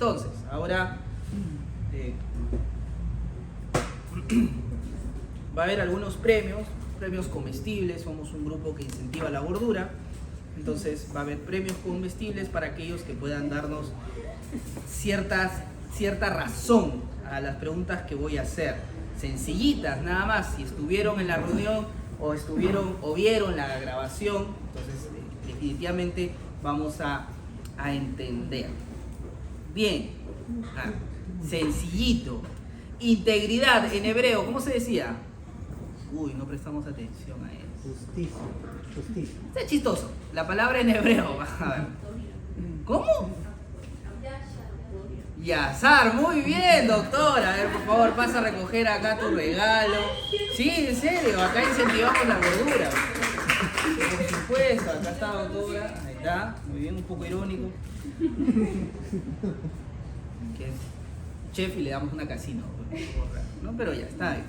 Entonces, ahora va a haber algunos premios comestibles. Somos un grupo que incentiva la gordura, entonces va a haber premios comestibles para aquellos que puedan darnos cierta razón a las preguntas que voy a hacer, sencillitas nada más. Si estuvieron en la reunión o vieron la grabación, entonces definitivamente vamos a entender. Bien, sencillito. Integridad en hebreo, ¿cómo se decía? Uy, no prestamos atención a eso. Justicia. Está chistoso. La palabra en hebreo. A ver. ¿Cómo? Yazar, muy bien, doctora. A ver, por favor, pasa a recoger acá tu regalo. Sí, en serio, acá incentivamos la gordura. Por supuesto, acá está, doctora. Ahí está, muy bien, un poco irónico. Que es chef y le damos una casino, ¿no? Pero ya está bien.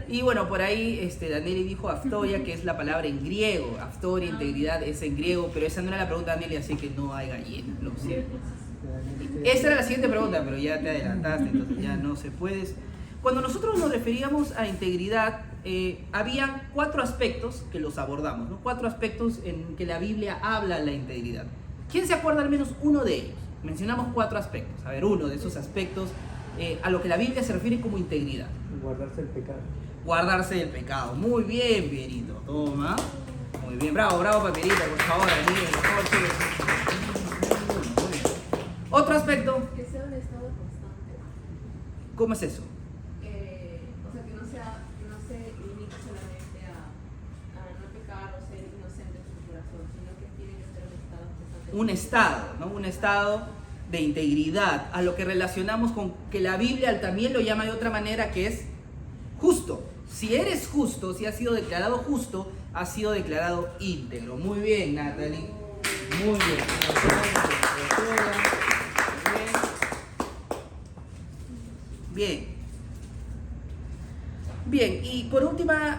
Y bueno, por ahí Danieli dijo aftoria, que es la palabra en griego. Aftoria, integridad, es en griego, pero esa no era la pregunta de Danieli, así que no hay gallina, lo siento. Esa era la siguiente pregunta, pero ya te adelantaste, entonces ya no se puede. Cuando nosotros nos referíamos a integridad, habían 4 aspectos que los abordamos, ¿no? 4 aspectos en que la Biblia habla de la integridad. ¿Quién se acuerda al menos uno de ellos? Mencionamos 4 aspectos. A ver, uno de esos aspectos a lo que la Biblia se refiere como integridad. Guardarse el pecado. Guardarse del pecado. Muy bien, Pierito. Toma. Muy bien. Bravo, bravo para Pierito, por favor. Amigo, por favor, muy bien. Otro aspecto. Que sea un estado constante. ¿Cómo es eso? O sea, que no se limite solamente a no pecar o ser inocente en su corazón, sino que tiene que ser un estado constante. Un estado, ¿no? Un estado de integridad, a lo que relacionamos con que la Biblia también lo llama de otra manera, que es justo. Si eres justo, si has sido declarado justo, has sido declarado íntegro. Muy bien, Natalie. Muy bien. Bien. Bien, y por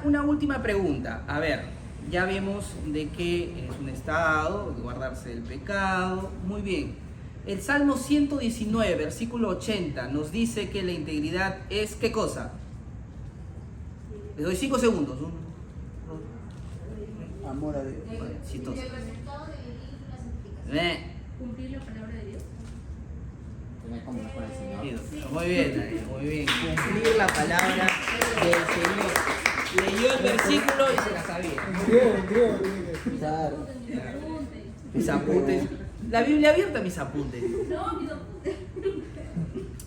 una última pregunta. A ver, ya vemos de que es un estado, de guardarse del pecado. Muy bien. El Salmo 119, versículo 80, nos dice que la integridad es, ¿qué cosa? Les doy 5 segundos. Amor a Dios. Chistoso. El resultado de vivir la santificación. Cumplir la palabra de Dios. Tener comunión con el Señor. Muy bien, Daniel, muy bien. Cumplir la palabra del Señor. Leyó el versículo y se la sabía. Claro. Mis apuntes. La Biblia abierta, mis apuntes. No, mis apuntes.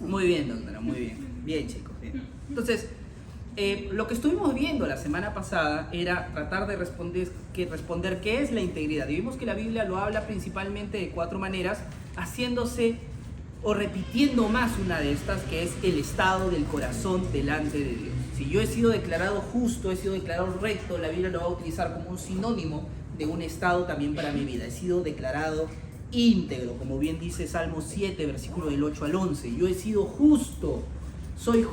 Muy bien, doctora, muy bien. Bien, chicos, bien. Entonces, lo que estuvimos viendo la semana pasada era tratar de responder qué es la integridad. Y vimos que la Biblia lo habla principalmente de 4 maneras, haciéndose o repitiendo más una de estas, que es el estado del corazón delante de Dios. Si yo he sido declarado justo, he sido declarado recto, la Biblia lo va a utilizar como un sinónimo de un estado también para mi vida. He sido declarado íntegro, como bien dice Salmo 7, versículo del 8 al 11. Yo he sido justo, soy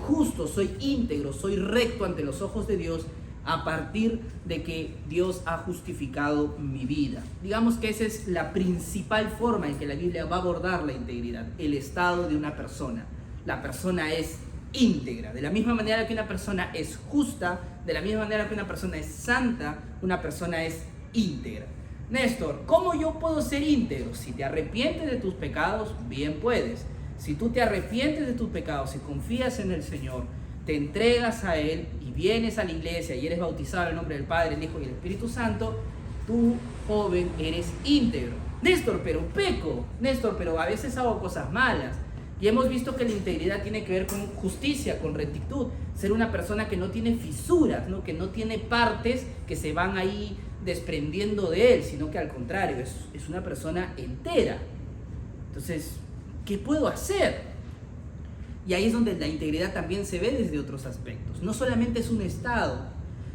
íntegro, soy recto ante los ojos de Dios a partir de que Dios ha justificado mi vida. Digamos que esa es la principal forma en que la Biblia va a abordar la integridad, el estado de una persona. La persona es íntegra, de la misma manera que una persona es justa, de la misma manera que una persona es santa, una persona es íntegra. Néstor, ¿cómo yo puedo ser íntegro? Si te arrepientes de tus pecados, bien puedes. Si tú te arrepientes de tus pecados y confías en el Señor, te entregas a Él y vienes a la iglesia y eres bautizado en el nombre del Padre, el Hijo y el Espíritu Santo, tú, joven, eres íntegro. Néstor, pero peco. Néstor, pero a veces hago cosas malas. Y hemos visto que la integridad tiene que ver con justicia, con rectitud. Ser una persona que no tiene fisuras, ¿no? Que no tiene partes que se van ahí desprendiendo de él, sino que al contrario, es una persona entera. Entonces, ¿qué puedo hacer? Y ahí es donde la integridad también se ve desde otros aspectos. No solamente es un estado,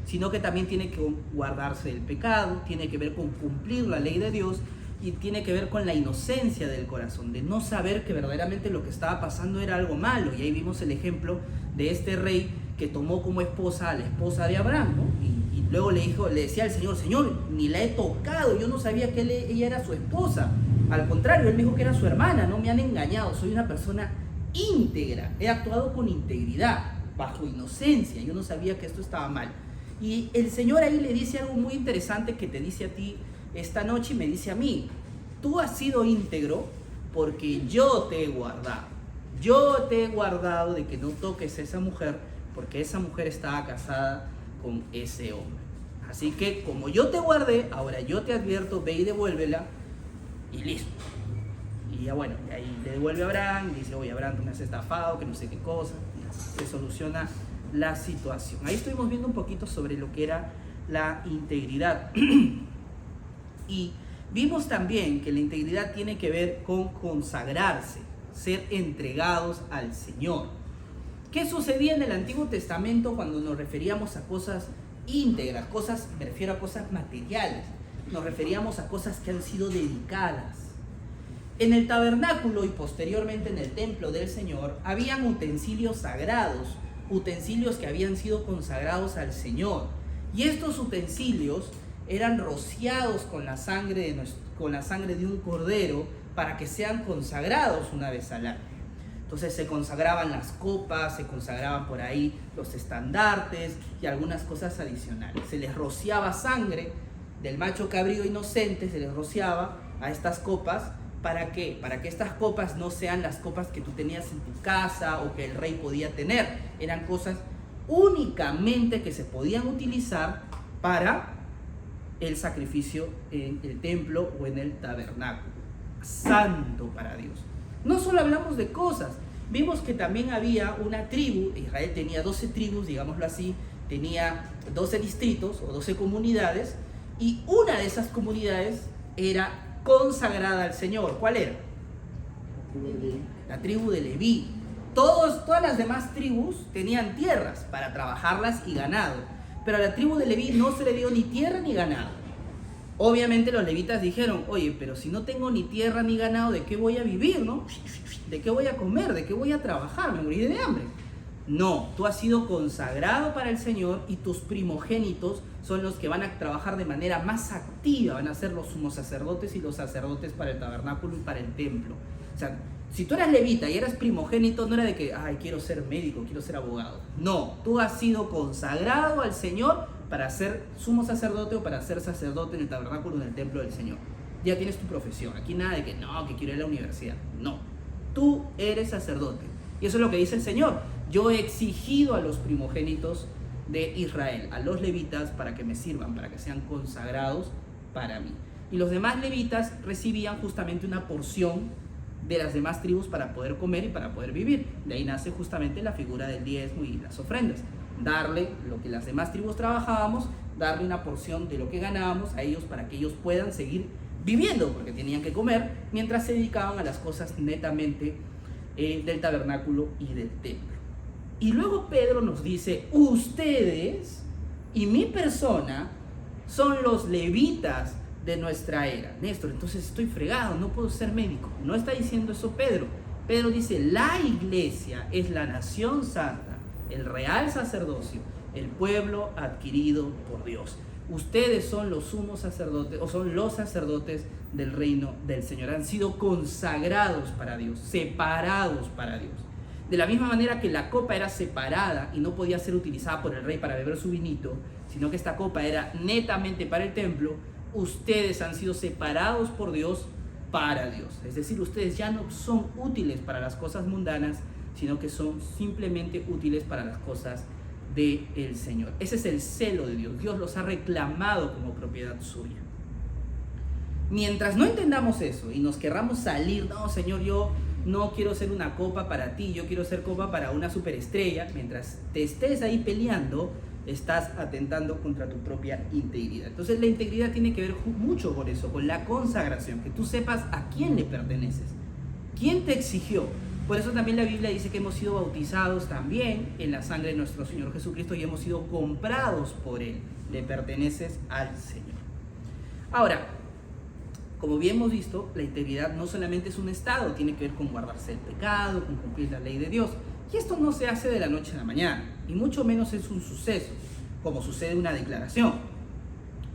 sino que también tiene que guardarse del pecado, tiene que ver con cumplir la ley de Dios y tiene que ver con la inocencia del corazón, de no saber que verdaderamente lo que estaba pasando era algo malo. Y ahí vimos el ejemplo de este rey que tomó como esposa a la esposa de Abraham, ¿no? Y luego le decía al Señor, Señor, ni la he tocado, yo no sabía que ella era su esposa. Al contrario, él dijo que era su hermana, no me han engañado, soy una persona íntegra, he actuado con integridad, bajo inocencia, yo no sabía que esto estaba mal. Y el Señor ahí le dice algo muy interesante que te dice a ti esta noche y me dice a mí: tú has sido íntegro porque yo te he guardado. Yo te he guardado de que no toques a esa mujer porque esa mujer estaba casada con ese hombre. Así que como yo te guardé, ahora yo te advierto, ve y devuélvela y listo. Y ya bueno, y ahí le devuelve a Abraham y dice: oye, Abraham, tú me has estafado, que no sé qué cosa. Y se soluciona la situación. Ahí estuvimos viendo un poquito sobre lo que era la integridad. Y vimos también que la integridad tiene que ver con consagrarse, ser entregados al Señor. ¿Qué sucedía en el Antiguo Testamento cuando nos referíamos a cosas íntegras? Cosas, me refiero a cosas materiales. Nos referíamos a cosas que han sido dedicadas. En el tabernáculo y posteriormente en el templo del Señor habían utensilios sagrados, utensilios que habían sido consagrados al Señor. Y estos utensilios eran rociados con la sangre de un cordero para que sean consagrados una vez al año. Entonces se consagraban las copas, se consagraban por ahí los estandartes y algunas cosas adicionales. Se les rociaba sangre del macho cabrío inocente, se les rociaba a estas copas. ¿Para qué? Para que estas copas no sean las copas que tú tenías en tu casa o que el rey podía tener. Eran cosas únicamente que se podían utilizar para el sacrificio en el templo o en el tabernáculo. Santo para Dios. No solo hablamos de cosas, vimos que también había una tribu. Israel tenía 12 tribus, digámoslo así, tenía 12 distritos o 12 comunidades, y una de esas comunidades era consagrada al Señor. ¿Cuál era? La tribu de Leví. Todas las demás tribus tenían tierras para trabajarlas y ganado, pero a la tribu de Leví no se le dio ni tierra ni ganado. Obviamente los levitas dijeron: oye, pero si no tengo ni tierra ni ganado, ¿de qué voy a vivir, no? ¿De qué voy a comer? ¿De qué voy a trabajar? Me moriré de hambre. No, tú has sido consagrado para el Señor y tus primogénitos son los que van a trabajar de manera más activa, van a ser los sumos sacerdotes y los sacerdotes para el tabernáculo y para el templo. O sea, si tú eras levita y eras primogénito, no era de que, ay, quiero ser médico, quiero ser abogado. No, tú has sido consagrado al Señor para ser sumo sacerdote o para ser sacerdote en el tabernáculo, en el templo del Señor. Ya tienes tu profesión. Aquí nada de que, no, que quiero ir a la universidad. No, tú eres sacerdote. Y eso es lo que dice el Señor. Yo he exigido a los primogénitos de Israel, a los levitas, para que me sirvan, para que sean consagrados para mí. Y los demás levitas recibían justamente una porción de las demás tribus para poder comer y para poder vivir. De ahí nace justamente la figura del diezmo y las ofrendas. Darle lo que las demás tribus trabajábamos, darle una porción de lo que ganábamos a ellos para que ellos puedan seguir viviendo, porque tenían que comer, mientras se dedicaban a las cosas netamente del tabernáculo y del templo. Y luego Pedro nos dice: ustedes y mi persona son los levitas de nuestra era. Néstor, entonces estoy fregado, no puedo ser médico. No está diciendo eso Pedro. Pedro dice: la iglesia es la nación santa, el real sacerdocio, el pueblo adquirido por Dios. Ustedes son los sumos sacerdotes, o son los sacerdotes del reino del Señor. Han sido consagrados para Dios, separados para Dios. De la misma manera que la copa era separada y no podía ser utilizada por el rey para beber su vinito, sino que esta copa era netamente para el templo, ustedes han sido separados por Dios para Dios. Es decir, ustedes ya no son útiles para las cosas mundanas, sino que son simplemente útiles para las cosas del Señor. Ese es el celo de Dios. Dios los ha reclamado como propiedad suya. Mientras no entendamos eso y nos querramos salir, no, Señor, yo no quiero ser una copa para ti, yo quiero ser copa para una superestrella, mientras te estés ahí peleando, estás atentando contra tu propia integridad. Entonces la integridad tiene que ver mucho con eso, con la consagración, que tú sepas a quién le perteneces, quién te exigió. Por eso también la Biblia dice que hemos sido bautizados también en la sangre de nuestro Señor Jesucristo y hemos sido comprados por Él. Le perteneces al Señor. Ahora, como bien hemos visto, la integridad no solamente es un estado, tiene que ver con guardarse el pecado, con cumplir la ley de Dios. Y esto no se hace de la noche a la mañana, y mucho menos es un suceso, como sucede una declaración.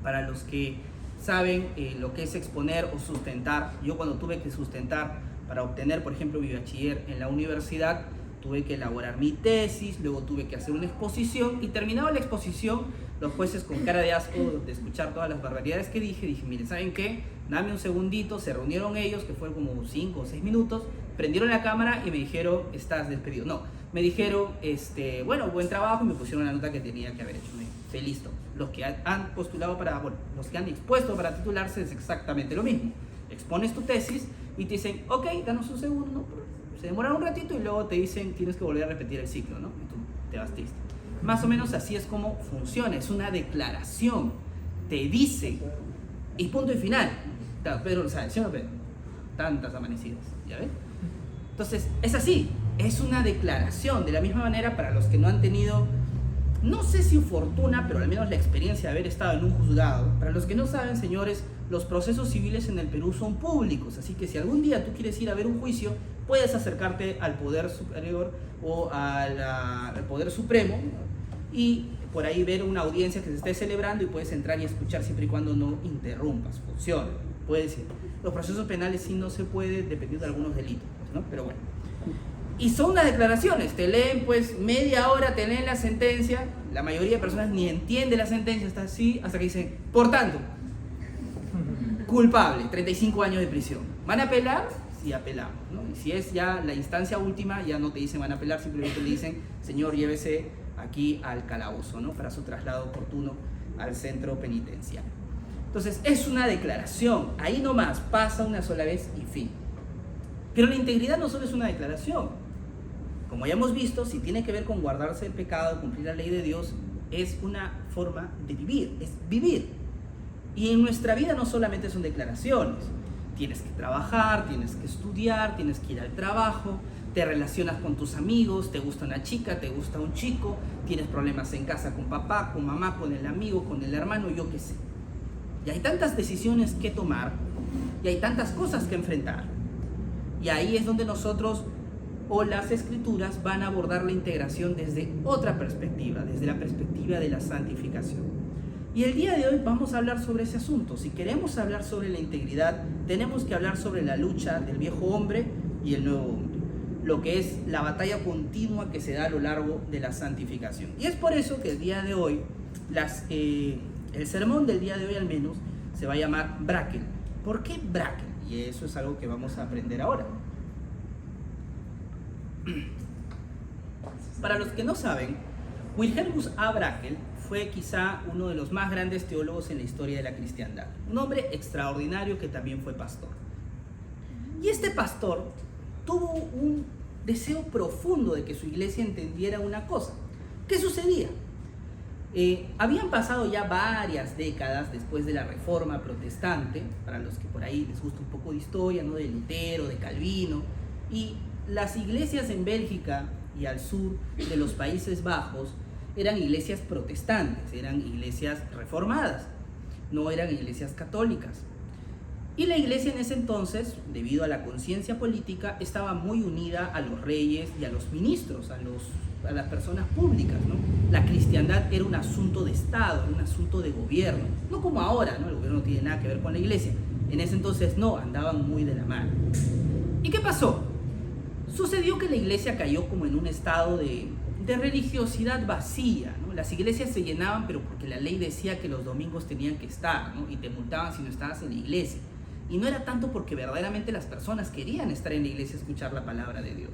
Para los que saben lo que es exponer o sustentar. Yo cuando tuve que sustentar para obtener, por ejemplo, mi bachiller en la universidad, tuve que elaborar mi tesis, luego tuve que hacer una exposición y terminaba la exposición, los jueces con cara de asco de escuchar todas las barbaridades que dije, miren, ¿saben qué? Dame un segundito, se reunieron ellos, que fue como 5 o 6 minutos, prendieron la cámara y me dijeron, estás despedido. No, me dijeron, bueno, buen trabajo, y me pusieron la nota que tenía que haber hecho. Feliz todos. Los que han postulado para, bueno, los que han expuesto para titularse es exactamente lo mismo. Expones tu tesis y te dicen, ok, danos un segundo, ¿no? Se demora un ratito y luego te dicen, tienes que volver a repetir el ciclo, ¿no? Y tú te vas triste. Más o menos así es como funciona, es una declaración. Te dice, y punto y final. Claro, Pedro lo sabe, ¿sí o no, Pedro? Tantas amanecidas, ¿ya ves? Entonces, es así, es una declaración. De la misma manera, para los que no han tenido, no sé si fortuna, pero al menos la experiencia de haber estado en un juzgado, para los que no saben, señores, los procesos civiles en el Perú son públicos, así que si algún día tú quieres ir a ver un juicio, puedes acercarte al Poder Superior o al Poder Supremo y por ahí ver una audiencia que se esté celebrando y puedes entrar y escuchar siempre y cuando no interrumpas, funciona, puedes ir. Los procesos penales sí no se puede, dependiendo de algunos delitos, pues, ¿no? Pero bueno. Y son las declaraciones, te leen pues media hora, te leen la sentencia, la mayoría de personas ni entiende la sentencia, está así, hasta que dicen, por tanto, culpable, 35 años de prisión. ¿Van a apelar? Sí, apelamos, ¿no? Y si es ya la instancia última, ya no te dicen van a apelar, simplemente le dicen, señor, llévese aquí al calabozo, ¿no? Para su traslado oportuno al centro penitenciario. Entonces, es una declaración, ahí nomás, pasa una sola vez y fin. Pero la integridad no solo es una declaración. Como ya hemos visto, si tiene que ver con guardarse el pecado, cumplir la ley de Dios, es una forma de vivir, es vivir. Y en nuestra vida no solamente son declaraciones. Tienes que trabajar, tienes que estudiar, tienes que ir al trabajo, te relacionas con tus amigos, te gusta una chica, te gusta un chico, tienes problemas en casa con papá, con mamá, con el amigo, con el hermano, yo qué sé. Y hay tantas decisiones que tomar y hay tantas cosas que enfrentar. Y ahí es donde nosotros o las escrituras van a abordar la integración desde otra perspectiva, desde la perspectiva de la santificación. Y el día de hoy vamos a hablar sobre ese asunto. Si queremos hablar sobre la integridad, tenemos que hablar sobre la lucha del viejo hombre y el nuevo hombre, lo que es la batalla continua que se da a lo largo de la santificación. Y es por eso que el día de hoy, el sermón del día de hoy al menos, se va a llamar Brakel. ¿Por qué Brakel? Y eso es algo que vamos a aprender ahora. Para los que no saben, Wilhelmus A. Brakel fue quizá uno de los más grandes teólogos en la historia de la cristiandad. Un hombre extraordinario que también fue pastor. Y este pastor tuvo un deseo profundo de que su iglesia entendiera una cosa. ¿Qué sucedía? Habían pasado ya varias décadas después de la Reforma Protestante, para los que por ahí les gusta un poco de historia, ¿no? De Lutero, de Calvino, y las iglesias en Bélgica y al sur de los Países Bajos eran iglesias protestantes, eran iglesias reformadas, no eran iglesias católicas. Y la iglesia en ese entonces, debido a la conciencia política, estaba muy unida a los reyes y a los ministros, a las personas públicas, ¿no? La cristiandad era un asunto de Estado, era un asunto de gobierno, no como ahora, ¿no? El gobierno no tiene nada que ver con la iglesia. En ese entonces no, andaban muy de la mano. ¿Y qué pasó? Sucedió que la iglesia cayó como en un estado de religiosidad vacía, ¿no? Las iglesias se llenaban, pero porque la ley decía que los domingos tenían que estar, ¿no? Y te multaban si no estabas en la iglesia. Y no era tanto porque verdaderamente las personas querían estar en la iglesia a escuchar la palabra de Dios.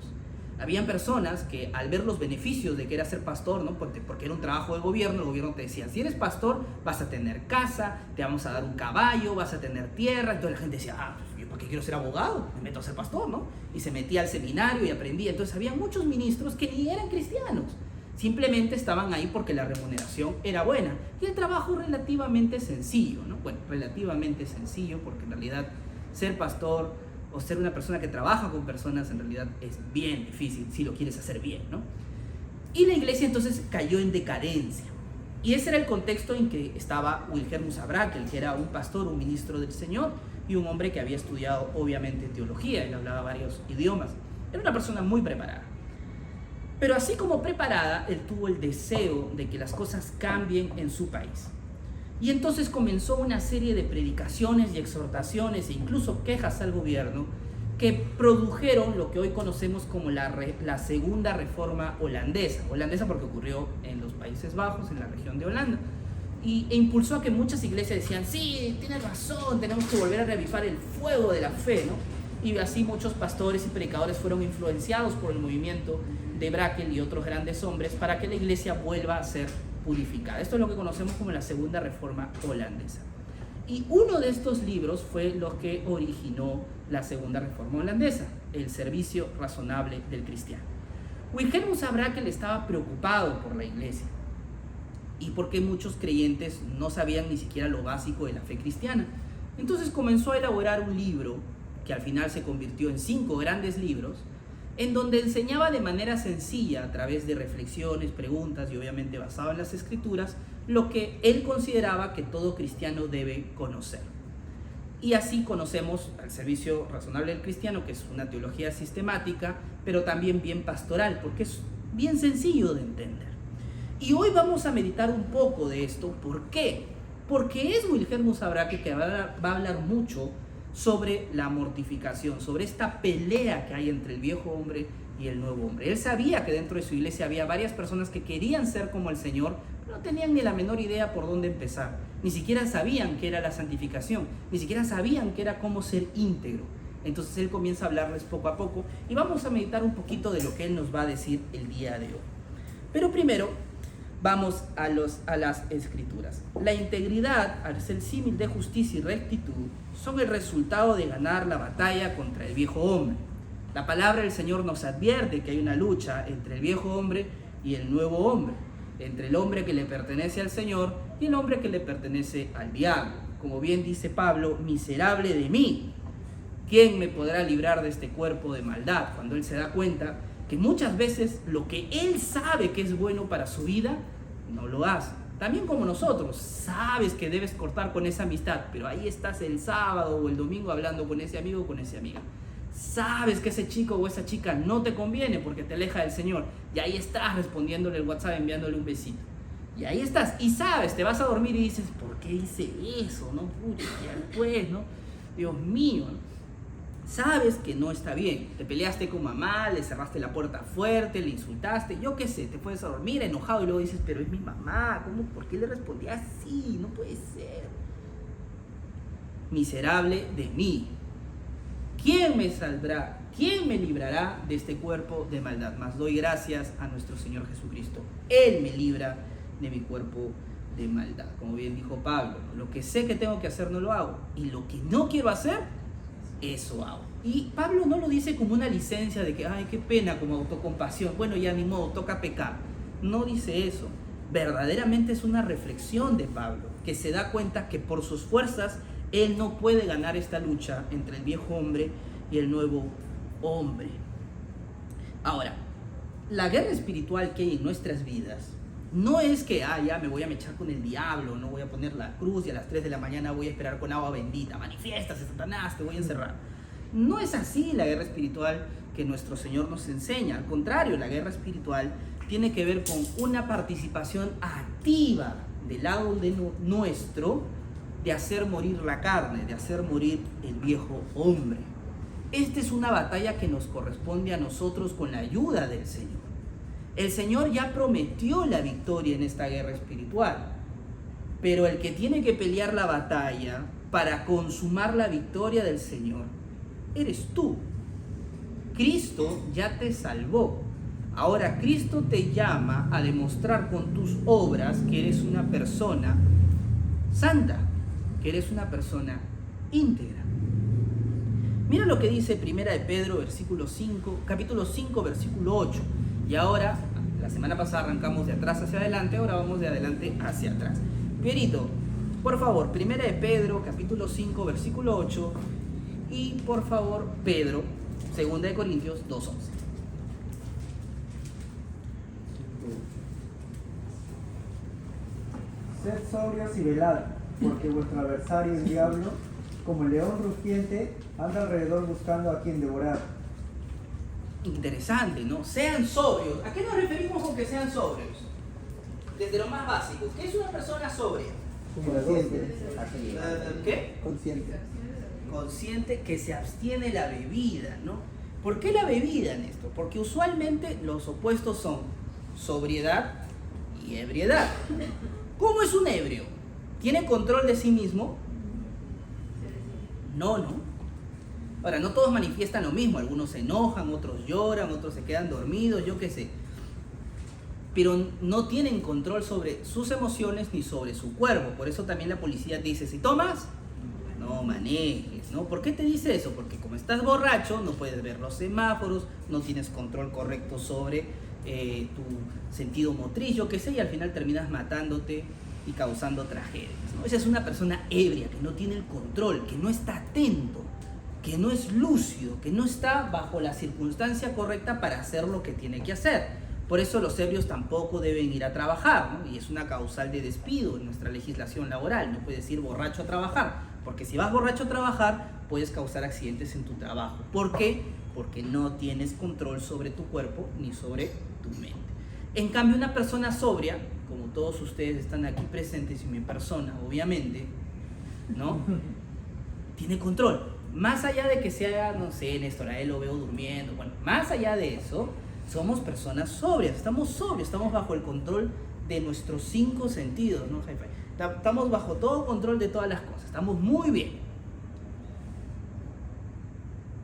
Habían personas que al ver los beneficios de que era ser pastor, ¿no? Porque era un trabajo de gobierno, el gobierno te decía, si eres pastor vas a tener casa, te vamos a dar un caballo, vas a tener tierra. Entonces la gente decía, pues yo ¿para qué quiero ser abogado? Me meto a ser pastor, ¿no? Y se metía al seminario y aprendía. Entonces había muchos ministros que ni eran cristianos, simplemente estaban ahí porque la remuneración era buena y el trabajo relativamente sencillo, ¿no? Bueno, relativamente sencillo, porque en realidad ser pastor o ser una persona que trabaja con personas en realidad es bien difícil si lo quieres hacer bien, ¿no? Y la iglesia entonces cayó en decadencia. Y ese era el contexto en que estaba Wilhelmus A. Brakel, que era un pastor, un ministro del Señor y un hombre que había estudiado obviamente teología, él hablaba varios idiomas. Era una persona muy preparada. Pero así como preparada, él tuvo el deseo de que las cosas cambien en su país. Y entonces comenzó una serie de predicaciones y exhortaciones e incluso quejas al gobierno que produjeron lo que hoy conocemos como la segunda reforma holandesa. Holandesa porque ocurrió en los Países Bajos, en la región de Holanda. E impulsó a que muchas iglesias decían, sí, tienes razón, tenemos que volver a reavivar el fuego de la fe, ¿no? Y así muchos pastores y predicadores fueron influenciados por el movimiento de Brakel y otros grandes hombres para que la iglesia vuelva a ser purificada. Esto es lo que conocemos como la segunda reforma holandesa. Y uno de estos libros fue lo que originó la segunda reforma holandesa, el servicio razonable del cristiano. Wilhelmus a Brakel estaba preocupado por la iglesia y porque muchos creyentes no sabían ni siquiera lo básico de la fe cristiana. Entonces comenzó a elaborar un libro que al final se convirtió en 5 grandes libros, en donde enseñaba de manera sencilla, a través de reflexiones, preguntas y obviamente basado en las escrituras, lo que él consideraba que todo cristiano debe conocer. Y así conocemos al servicio razonable del cristiano, que es una teología sistemática, pero también bien pastoral, porque es bien sencillo de entender. Y hoy vamos a meditar un poco de esto. ¿Por qué? Porque es Wilhelmus a Brakel que va a hablar mucho sobre la mortificación, sobre esta pelea que hay entre el viejo hombre y el nuevo hombre. Él sabía que dentro de su iglesia había varias personas que querían ser como el Señor, pero no tenían ni la menor idea por dónde empezar, ni siquiera sabían qué era la santificación, ni siquiera sabían qué era cómo ser íntegro. Entonces él comienza a hablarles poco a poco y vamos a meditar un poquito de lo que él nos va a decir el día de hoy. Pero primero vamos a las escrituras. La integridad, al ser símil de justicia y rectitud, son el resultado de ganar la batalla contra el viejo hombre. La palabra del Señor nos advierte que hay una lucha entre el viejo hombre y el nuevo hombre, entre el hombre que le pertenece al Señor y el hombre que le pertenece al diablo. Como bien dice Pablo, miserable de mí, ¿quién me podrá librar de este cuerpo de maldad? Cuando él se da cuenta que muchas veces lo que él sabe que es bueno para su vida, no lo hace. También como nosotros, sabes que debes cortar con esa amistad, pero ahí estás el sábado o el domingo hablando con ese amigo o con esa amiga. Sabes que ese chico o esa chica no te conviene porque te aleja del Señor, y ahí estás respondiéndole el WhatsApp, enviándole un besito. Y ahí estás, y sabes, te vas a dormir y dices, ¿por qué hice eso? No, pucha, ya pues, ¿no? Dios mío, ¿no? Sabes que no está bien, te peleaste con mamá, le cerraste la puerta fuerte, le insultaste, yo qué sé, te puedes a dormir enojado y luego dices, pero es mi mamá, ¿cómo? ¿Por qué le respondí así? No puede ser. Miserable de mí, ¿quién me saldrá? ¿Quién me librará de este cuerpo de maldad? Mas doy gracias a nuestro Señor Jesucristo. Él me libra de mi cuerpo de maldad. Como bien dijo Pablo, lo que sé que tengo que hacer no lo hago, y lo que no quiero hacer, eso hago. Y Pablo no lo dice como una licencia de que, ay, qué pena, como autocompasión, bueno, ya ni modo, toca pecar. No dice eso. Verdaderamente es una reflexión de Pablo, que se da cuenta que por sus fuerzas él no puede ganar esta lucha entre el viejo hombre y el nuevo hombre. Ahora, la guerra espiritual que hay en nuestras vidas no es que, ya me voy a mechar con el diablo, no voy a poner la cruz y a las 3 de la mañana voy a esperar con agua bendita, manifiéstase Satanás, te voy a encerrar. No es así la guerra espiritual que nuestro Señor nos enseña. Al contrario, la guerra espiritual tiene que ver con una participación activa del lado de nuestro, de hacer morir la carne, de hacer morir el viejo hombre. Esta es una batalla que nos corresponde a nosotros con la ayuda del Señor. El Señor ya prometió la victoria en esta guerra espiritual, pero el que tiene que pelear la batalla para consumar la victoria del Señor eres tú. Cristo ya te salvó. Ahora Cristo te llama a demostrar con tus obras que eres una persona santa, que eres una persona íntegra. Mira lo que dice Primera de Pedro, capítulo 5, versículo 8. Y ahora, la semana pasada arrancamos de atrás hacia adelante, ahora vamos de adelante hacia atrás. Pierito, por favor, Primera de Pedro, capítulo 5, versículo 8. Y por favor, Pedro, Segunda de Corintios 2:11. Sed sobrios y velad, porque vuestro adversario el diablo, como el león rugiente, anda alrededor buscando a quien devorar. Interesante, ¿no? Sean sobrios. ¿A qué nos referimos con que sean sobrios? Desde lo más básico, ¿qué es una persona sobria? Consciente. ¿Qué? Consciente. Consciente que se abstiene la bebida, ¿no? ¿Por qué la bebida en esto? Porque usualmente los opuestos son sobriedad y ebriedad. ¿Cómo es un ebrio? ¿Tiene control de sí mismo? No, ¿no? Ahora, no todos manifiestan lo mismo. Algunos se enojan, otros lloran, otros se quedan dormidos, yo qué sé. Pero no tienen control sobre sus emociones ni sobre su cuerpo. Por eso también la policía dice, si tomas, no manejes, ¿no? ¿Por qué te dice eso? Porque como estás borracho, no puedes ver los semáforos, no tienes control correcto sobre tu sentido motriz, yo qué sé, y al final terminas matándote y causando tragedias, ¿no? Esa es una persona ebria, que no tiene el control, que no está atento, que no es lúcido, que no está bajo la circunstancia correcta para hacer lo que tiene que hacer. Por eso los ebrios tampoco deben ir a trabajar, ¿no? Y es una causal de despido en nuestra legislación laboral. No puedes ir borracho a trabajar, porque si vas borracho a trabajar puedes causar accidentes en tu trabajo. ¿Por qué? Porque no tienes control sobre tu cuerpo ni sobre tu mente. En cambio, una persona sobria, como todos ustedes están aquí presentes y mi persona, obviamente, ¿no? Tiene control. Más allá de que sea, no sé, Néstor, a él lo veo durmiendo, bueno, más allá de eso, somos personas sobrias, estamos bajo el control de nuestros 5 sentidos, ¿no, jefe? Estamos bajo todo control de todas las cosas, estamos muy bien.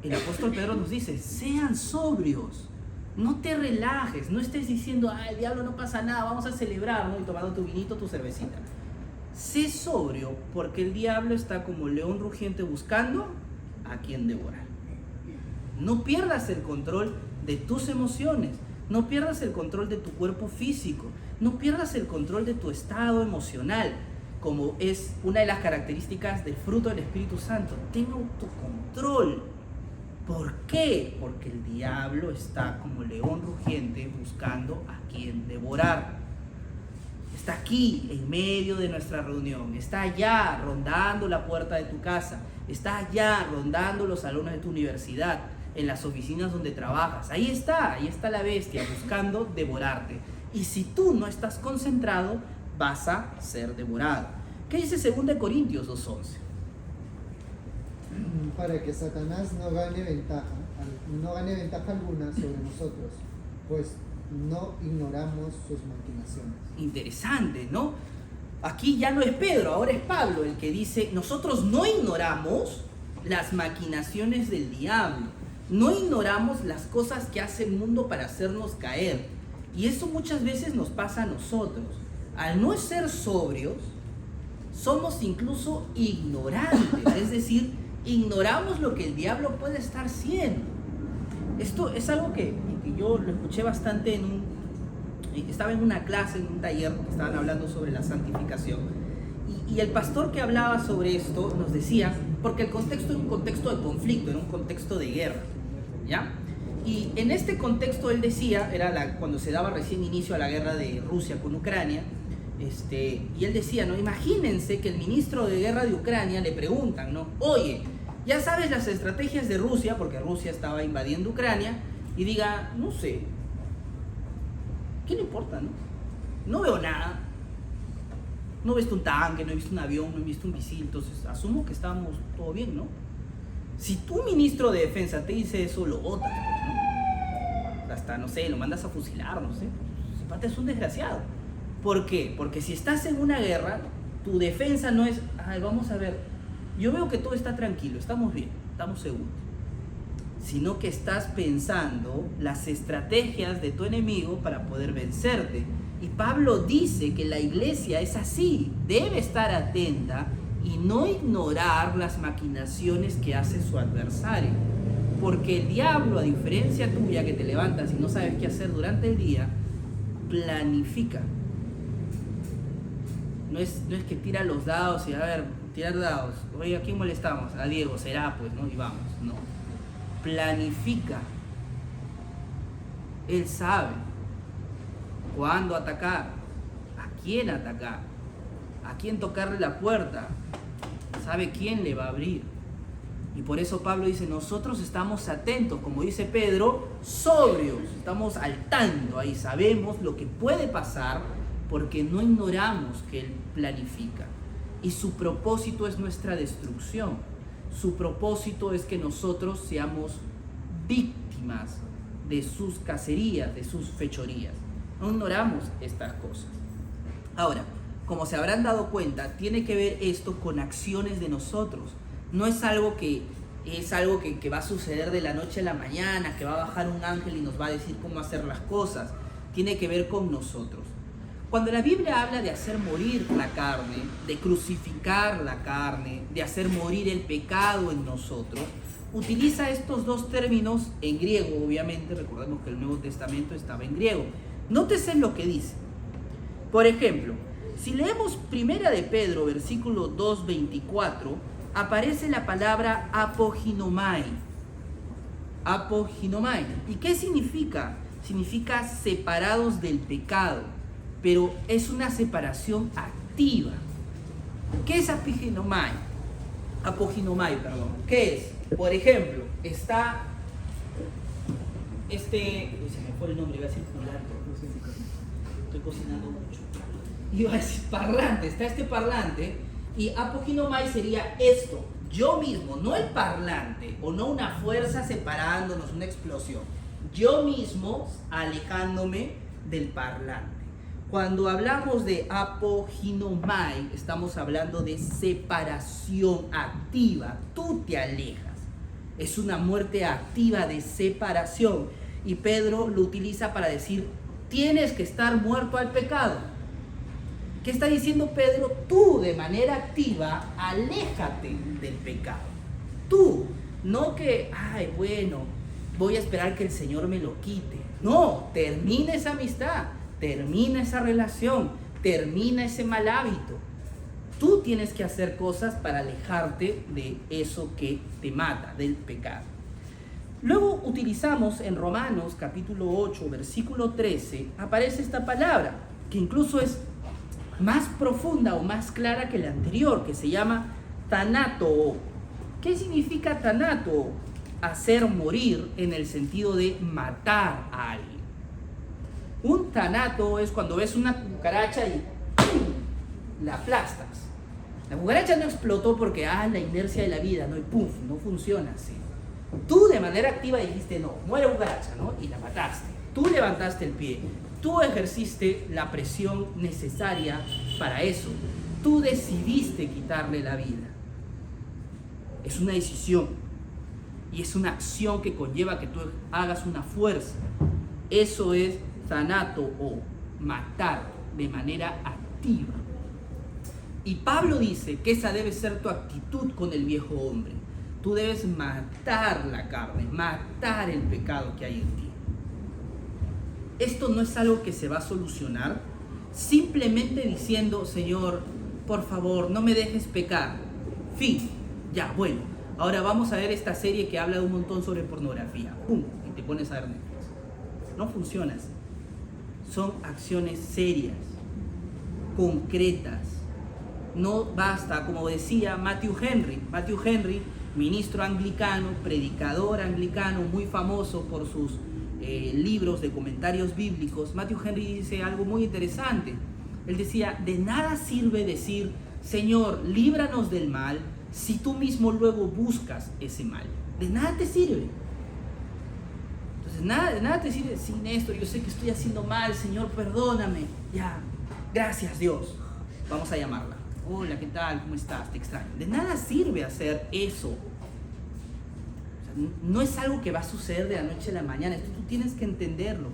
El apóstol Pedro nos dice, sean sobrios, no te relajes, no estés diciendo, el diablo no pasa nada, vamos a celebrar, ¿no? Y tomando tu vinito, tu cervecita. Sé sobrio, porque el diablo está como león rugiente buscando a quien devorar. No pierdas el control de tus emociones, no pierdas el control de tu cuerpo físico, no pierdas el control de tu estado emocional, como es una de las características del fruto del Espíritu Santo. Ten autocontrol. ¿Por qué? Porque el diablo está como león rugiente buscando a quien devorar. Está aquí en medio de nuestra reunión, está allá rondando la puerta de tu casa, está allá rondando los salones de tu universidad, en las oficinas donde trabajas. Ahí está la bestia buscando devorarte. Y si tú no estás concentrado, vas a ser devorado. ¿Qué dice 2 Corintios 2:11? Para que Satanás no gane ventaja alguna sobre nosotros, pues no ignoramos sus maquinaciones. Interesante, ¿no? Aquí ya no es Pedro, ahora es Pablo el que dice, nosotros no ignoramos las maquinaciones del diablo, no ignoramos las cosas que hace el mundo para hacernos caer. Y eso muchas veces nos pasa a nosotros. Al no ser sobrios, somos incluso ignorantes, es decir, ignoramos lo que el diablo puede estar haciendo. Esto es algo que yo lo escuché bastante estaba en una clase, en un taller, que estaban hablando sobre la santificación. Y el pastor que hablaba sobre esto nos decía, porque el contexto era un contexto de conflicto, era un contexto de guerra, ¿ya? Y en este contexto él decía, cuando se daba recién inicio a la guerra de Rusia con Ucrania, y él decía, ¿no? Imagínense que el ministro de guerra de Ucrania le preguntan, ¿no? Oye, ¿ya sabes las estrategias de Rusia? Porque Rusia estaba invadiendo Ucrania, y diga, no sé, ¿qué le importa, no? No veo nada. No he visto un tanque, no he visto un avión, no he visto un misil, entonces asumo que estamos todo bien, ¿no? Si tu ministro de defensa te dice eso, lo botas, pues, ¿no? Hasta, no sé, lo mandas a fusilar, no sé. Ese pata es un desgraciado. ¿Por qué? Porque si estás en una guerra, tu defensa no es, vamos a ver, yo veo que todo está tranquilo, estamos bien, estamos seguros. Sino que estás pensando las estrategias de tu enemigo para poder vencerte. Y Pablo dice que la iglesia es así, debe estar atenta y no ignorar las maquinaciones que hace su adversario. Porque el diablo, a diferencia tuya que te levantas y no sabes qué hacer durante el día, planifica. No es que tira los dados y tirar dados. Oye, ¿a quién molestamos? A Diego, será pues, ¿no? Y vamos, no. Planifica. Él sabe cuándo atacar, a quién atacar, a quién tocarle la puerta, sabe quién le va a abrir. Y por eso Pablo dice, nosotros estamos atentos, como dice Pedro, sobrios, estamos al tanto ahí, sabemos lo que puede pasar porque no ignoramos que él planifica. y su propósito es nuestra destrucción. Su propósito es que nosotros seamos víctimas de sus cacerías, de sus fechorías. No ignoramos estas cosas. Ahora, como se habrán dado cuenta, tiene que ver esto con acciones de nosotros. No es algo que va a suceder de la noche a la mañana, que va a bajar un ángel y nos va a decir cómo hacer las cosas. Tiene que ver con nosotros. Cuando la Biblia habla de hacer morir la carne, de crucificar la carne, de hacer morir el pecado en nosotros, utiliza estos dos términos en griego, obviamente. Recordemos que el Nuevo Testamento estaba en griego. Nótese lo que dice. Por ejemplo, si leemos 1 de Pedro, versículo 2:24, aparece la palabra apoginomai. Apoginomai. ¿Y qué significa? Significa separados del pecado, pero es una separación activa. ¿Qué es apoginomai? Apoginomai, perdón. ¿Qué es? Por ejemplo, está uy, se me fue el nombre, iba a decir parlante. Estoy cocinando mucho. Iba a decir parlante, está este parlante, y apoginomai sería esto, yo mismo, no el parlante, o no una fuerza separándonos, una explosión, yo mismo alejándome del parlante. Cuando hablamos de apoginomai, estamos hablando de separación activa, tú te alejas, es una muerte activa de separación, y Pedro lo utiliza para decir, tienes que estar muerto al pecado. ¿Qué está diciendo Pedro? Tú de manera activa, aléjate del pecado. Tú, no que, ay, bueno, voy a esperar que el Señor me lo quite. No, termina esa amistad, termina esa relación, termina ese mal hábito. Tú tienes que hacer cosas para alejarte de eso que te mata, del pecado. Luego utilizamos en Romanos capítulo 8, versículo 13, aparece esta palabra, que incluso es más profunda o más clara que la anterior, que se llama thanato. ¿Qué significa thanato? Hacer morir en el sentido de matar a alguien. Un thanato es cuando ves una cucaracha y ¡pum!, la aplastas. La cucaracha no explotó porque la inercia de la vida, no, y ¡pum!, no funciona así. Tú de manera activa dijiste, no, muere cucaracha, ¿no? Y la mataste. Tú levantaste el pie. Tú ejerciste la presión necesaria para eso. Tú decidiste quitarle la vida. Es una decisión. Y es una acción que conlleva que tú hagas una fuerza. Eso es thanato o matar de manera activa. Y Pablo dice que esa debe ser tu actitud con el viejo hombre. Tú debes matar la carne, matar el pecado que hay en ti. Esto no es algo que se va a solucionar simplemente diciendo, Señor, por favor, no me dejes pecar. Fin. Ya, bueno. Ahora vamos a ver esta serie que habla un montón sobre pornografía. ¡Pum! Y te pones a ver Netflix. No funciona así. Son acciones serias, concretas. No basta, como decía Matthew Henry, ministro anglicano, predicador anglicano, muy famoso por sus libros de comentarios bíblicos. Matthew Henry dice algo muy interesante. Él decía, de nada sirve decir, Señor, líbranos del mal, si tú mismo luego buscas ese mal. De nada te sirve. Entonces, de nada te sirve, sí, Néstor, yo sé que estoy haciendo mal, Señor, perdóname. Ya, gracias Dios. Vamos a llamarla. Hola, ¿qué tal? ¿Cómo estás? Te extraño. De nada sirve hacer eso. O sea, no es algo que va a suceder de la noche a la mañana. Esto tú tienes que entenderlo.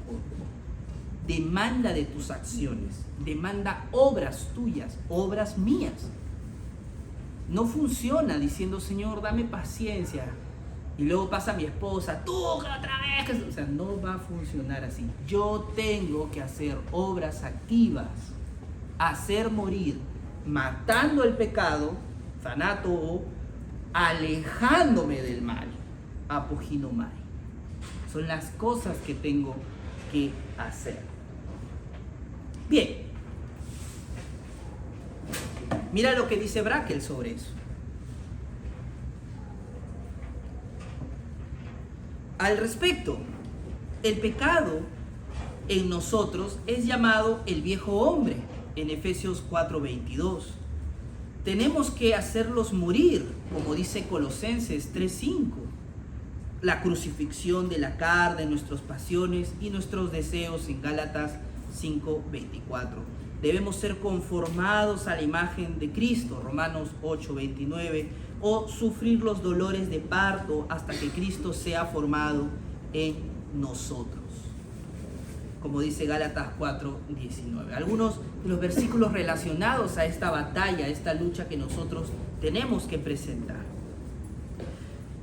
Demanda de tus acciones. Demanda obras tuyas, obras mías. No funciona diciendo, Señor, dame paciencia. Y luego pasa mi esposa, tú otra vez. O sea, no va a funcionar así. Yo tengo que hacer obras activas. Hacer morir. Matando el pecado, thanato, alejándome del mal, apoginomai. Son las cosas que tengo que hacer. Bien. Mira lo que dice Brakel sobre eso. Al respecto, el pecado en nosotros es llamado el viejo hombre. En Efesios 4:22. tenemos que hacerlos morir, como dice Colosenses 3:5. La crucifixión de la carne, nuestras pasiones y nuestros deseos en Gálatas 5:24. Debemos ser conformados a la imagen de Cristo, Romanos 8:29, o sufrir los dolores de parto hasta que Cristo sea formado en nosotros, como dice Gálatas 4:19. Algunos de los versículos relacionados a esta batalla, a esta lucha que nosotros tenemos que presentar.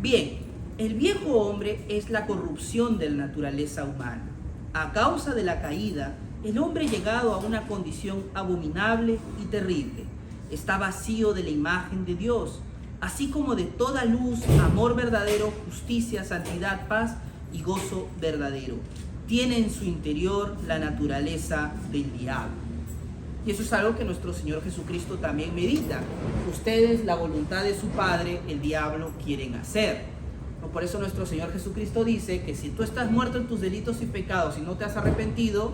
Bien, el viejo hombre es la corrupción de la naturaleza humana. A causa de la caída, el hombre llegado a una condición abominable y terrible. Está vacío de la imagen de Dios, así como de toda luz, amor verdadero, justicia, santidad, paz y gozo verdadero. Tiene en su interior la naturaleza del diablo. Y eso es algo que nuestro Señor Jesucristo también medita. Ustedes, la voluntad de su Padre, el diablo, quieren hacer. Por eso nuestro Señor Jesucristo dice que si tú estás muerto en tus delitos y pecados y no te has arrepentido,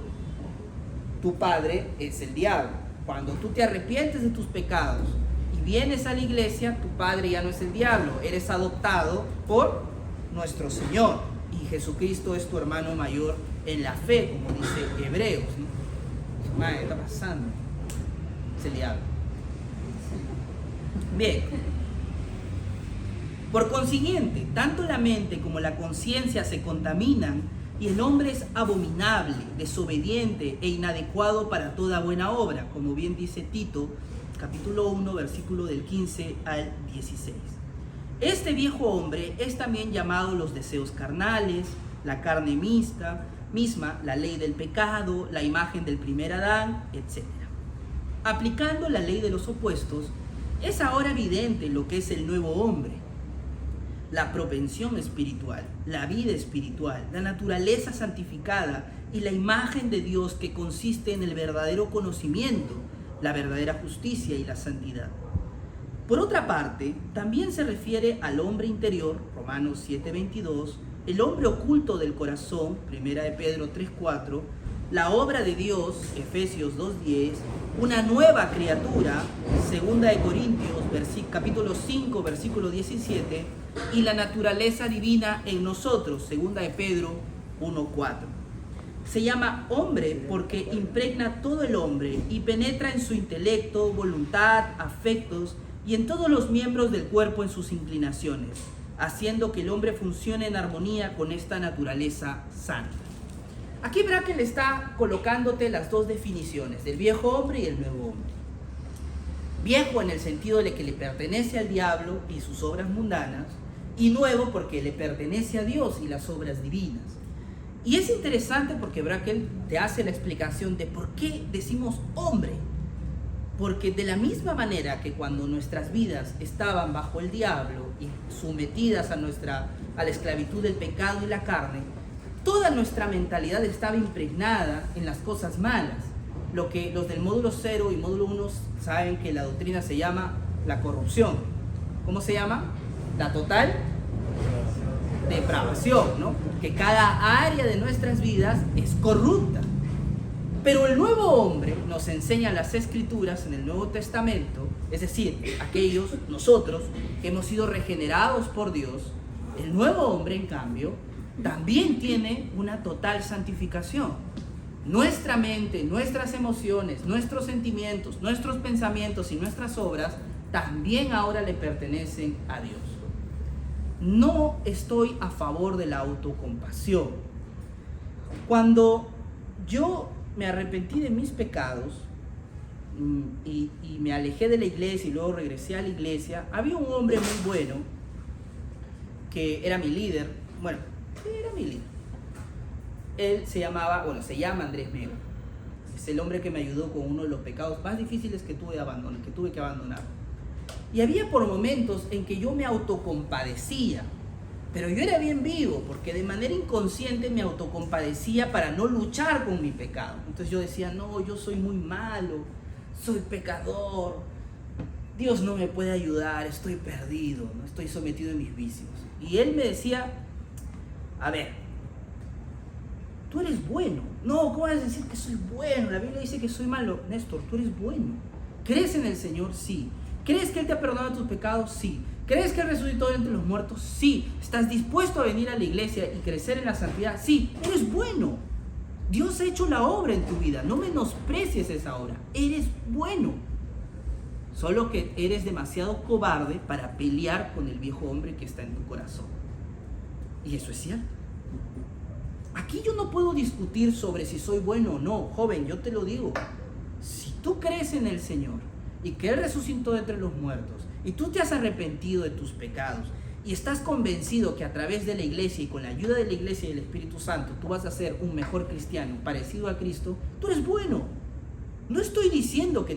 tu padre es el diablo. Cuando tú te arrepientes de tus pecados y vienes a la iglesia, tu padre ya no es el diablo, eres adoptado por nuestro Señor. Y Jesucristo es tu hermano mayor en la fe, como dice Hebreos, ¿no? Madre, ¿qué está pasando? Es el diablo. Bien. Por consiguiente, tanto la mente como la conciencia se contaminan y el hombre es abominable, desobediente e inadecuado para toda buena obra, como bien dice Tito, capítulo 1, versículo del 15 al 16. Este viejo hombre es también llamado los deseos carnales, la carne misma, la ley del pecado, la imagen del primer Adán, etc. Aplicando la ley de los opuestos, es ahora evidente lo que es el nuevo hombre. La propensión espiritual, la vida espiritual, la naturaleza santificada y la imagen de Dios que consiste en el verdadero conocimiento, la verdadera justicia y la santidad. Por otra parte, también se refiere al hombre interior, Romanos 7:22, el hombre oculto del corazón, 1 de Pedro 3:4, la obra de Dios, Efesios 2:10, una nueva criatura, 2 de Corintios, capítulo 5, versículo 17, y la naturaleza divina en nosotros, 2 de Pedro 1:4. Se llama hombre porque impregna todo el hombre y penetra en su intelecto, voluntad, afectos y en todos los miembros del cuerpo en sus inclinaciones, haciendo que el hombre funcione en armonía con esta naturaleza santa. Aquí Brakel está colocándote las dos definiciones, del viejo hombre y el nuevo hombre. Viejo en el sentido de que le pertenece al diablo y sus obras mundanas, y nuevo porque le pertenece a Dios y las obras divinas. Y es interesante porque Brakel te hace la explicación de por qué decimos hombre. Porque de la misma manera que cuando nuestras vidas estaban bajo el diablo y sometidas a la esclavitud del pecado y la carne, toda nuestra mentalidad estaba impregnada en las cosas malas. Lo que los del módulo 0 y módulo 1 saben que la doctrina se llama la corrupción. ¿Cómo se llama? La total depravación, ¿no? Que cada área de nuestras vidas es corrupta. Pero el nuevo hombre nos enseña las escrituras en el Nuevo Testamento, es decir, aquellos, nosotros, que hemos sido regenerados por Dios. El nuevo hombre, en cambio, también tiene una total santificación. Nuestra mente, nuestras emociones, nuestros sentimientos, nuestros pensamientos y nuestras obras también ahora le pertenecen a Dios. No estoy a favor de la autocompasión. Cuando yo me arrepentí de mis pecados y me alejé de la iglesia y luego regresé a la iglesia, había un hombre muy bueno que era mi líder. Bueno, era mi líder. Él se llama Andrés Mego. Es el hombre que me ayudó con uno de los pecados más difíciles que tuve que abandonar. Y había por momentos en que yo me autocompadecía, pero yo era bien vivo, porque de manera inconsciente me autocompadecía para no luchar con mi pecado. Entonces yo decía, no, yo soy muy malo, soy pecador, Dios no me puede ayudar, estoy perdido, no estoy sometido a mis vicios. Y él me decía, a ver, tú eres bueno. No, ¿cómo vas a decir que soy bueno? La Biblia dice que soy malo. Néstor, tú eres bueno. ¿Crees en el Señor? Sí. ¿Crees que Él te ha perdonado tus pecados? Sí. ¿Crees que Él resucitó de entre los muertos? Sí. ¿Estás dispuesto a venir a la iglesia y crecer en la santidad? Sí. Eres bueno. Dios ha hecho la obra en tu vida. No menosprecies esa obra. Eres bueno. Solo que eres demasiado cobarde para pelear con el viejo hombre que está en tu corazón. Y eso es cierto. Aquí yo no puedo discutir sobre si soy bueno o no. Joven, yo te lo digo. Si tú crees en el Señor y que Él resucitó de entre los muertos y tú te has arrepentido de tus pecados y estás convencido que a través de la iglesia y con la ayuda de la iglesia y del Espíritu Santo tú vas a ser un mejor cristiano parecido a Cristo, tú eres bueno. No estoy diciendo que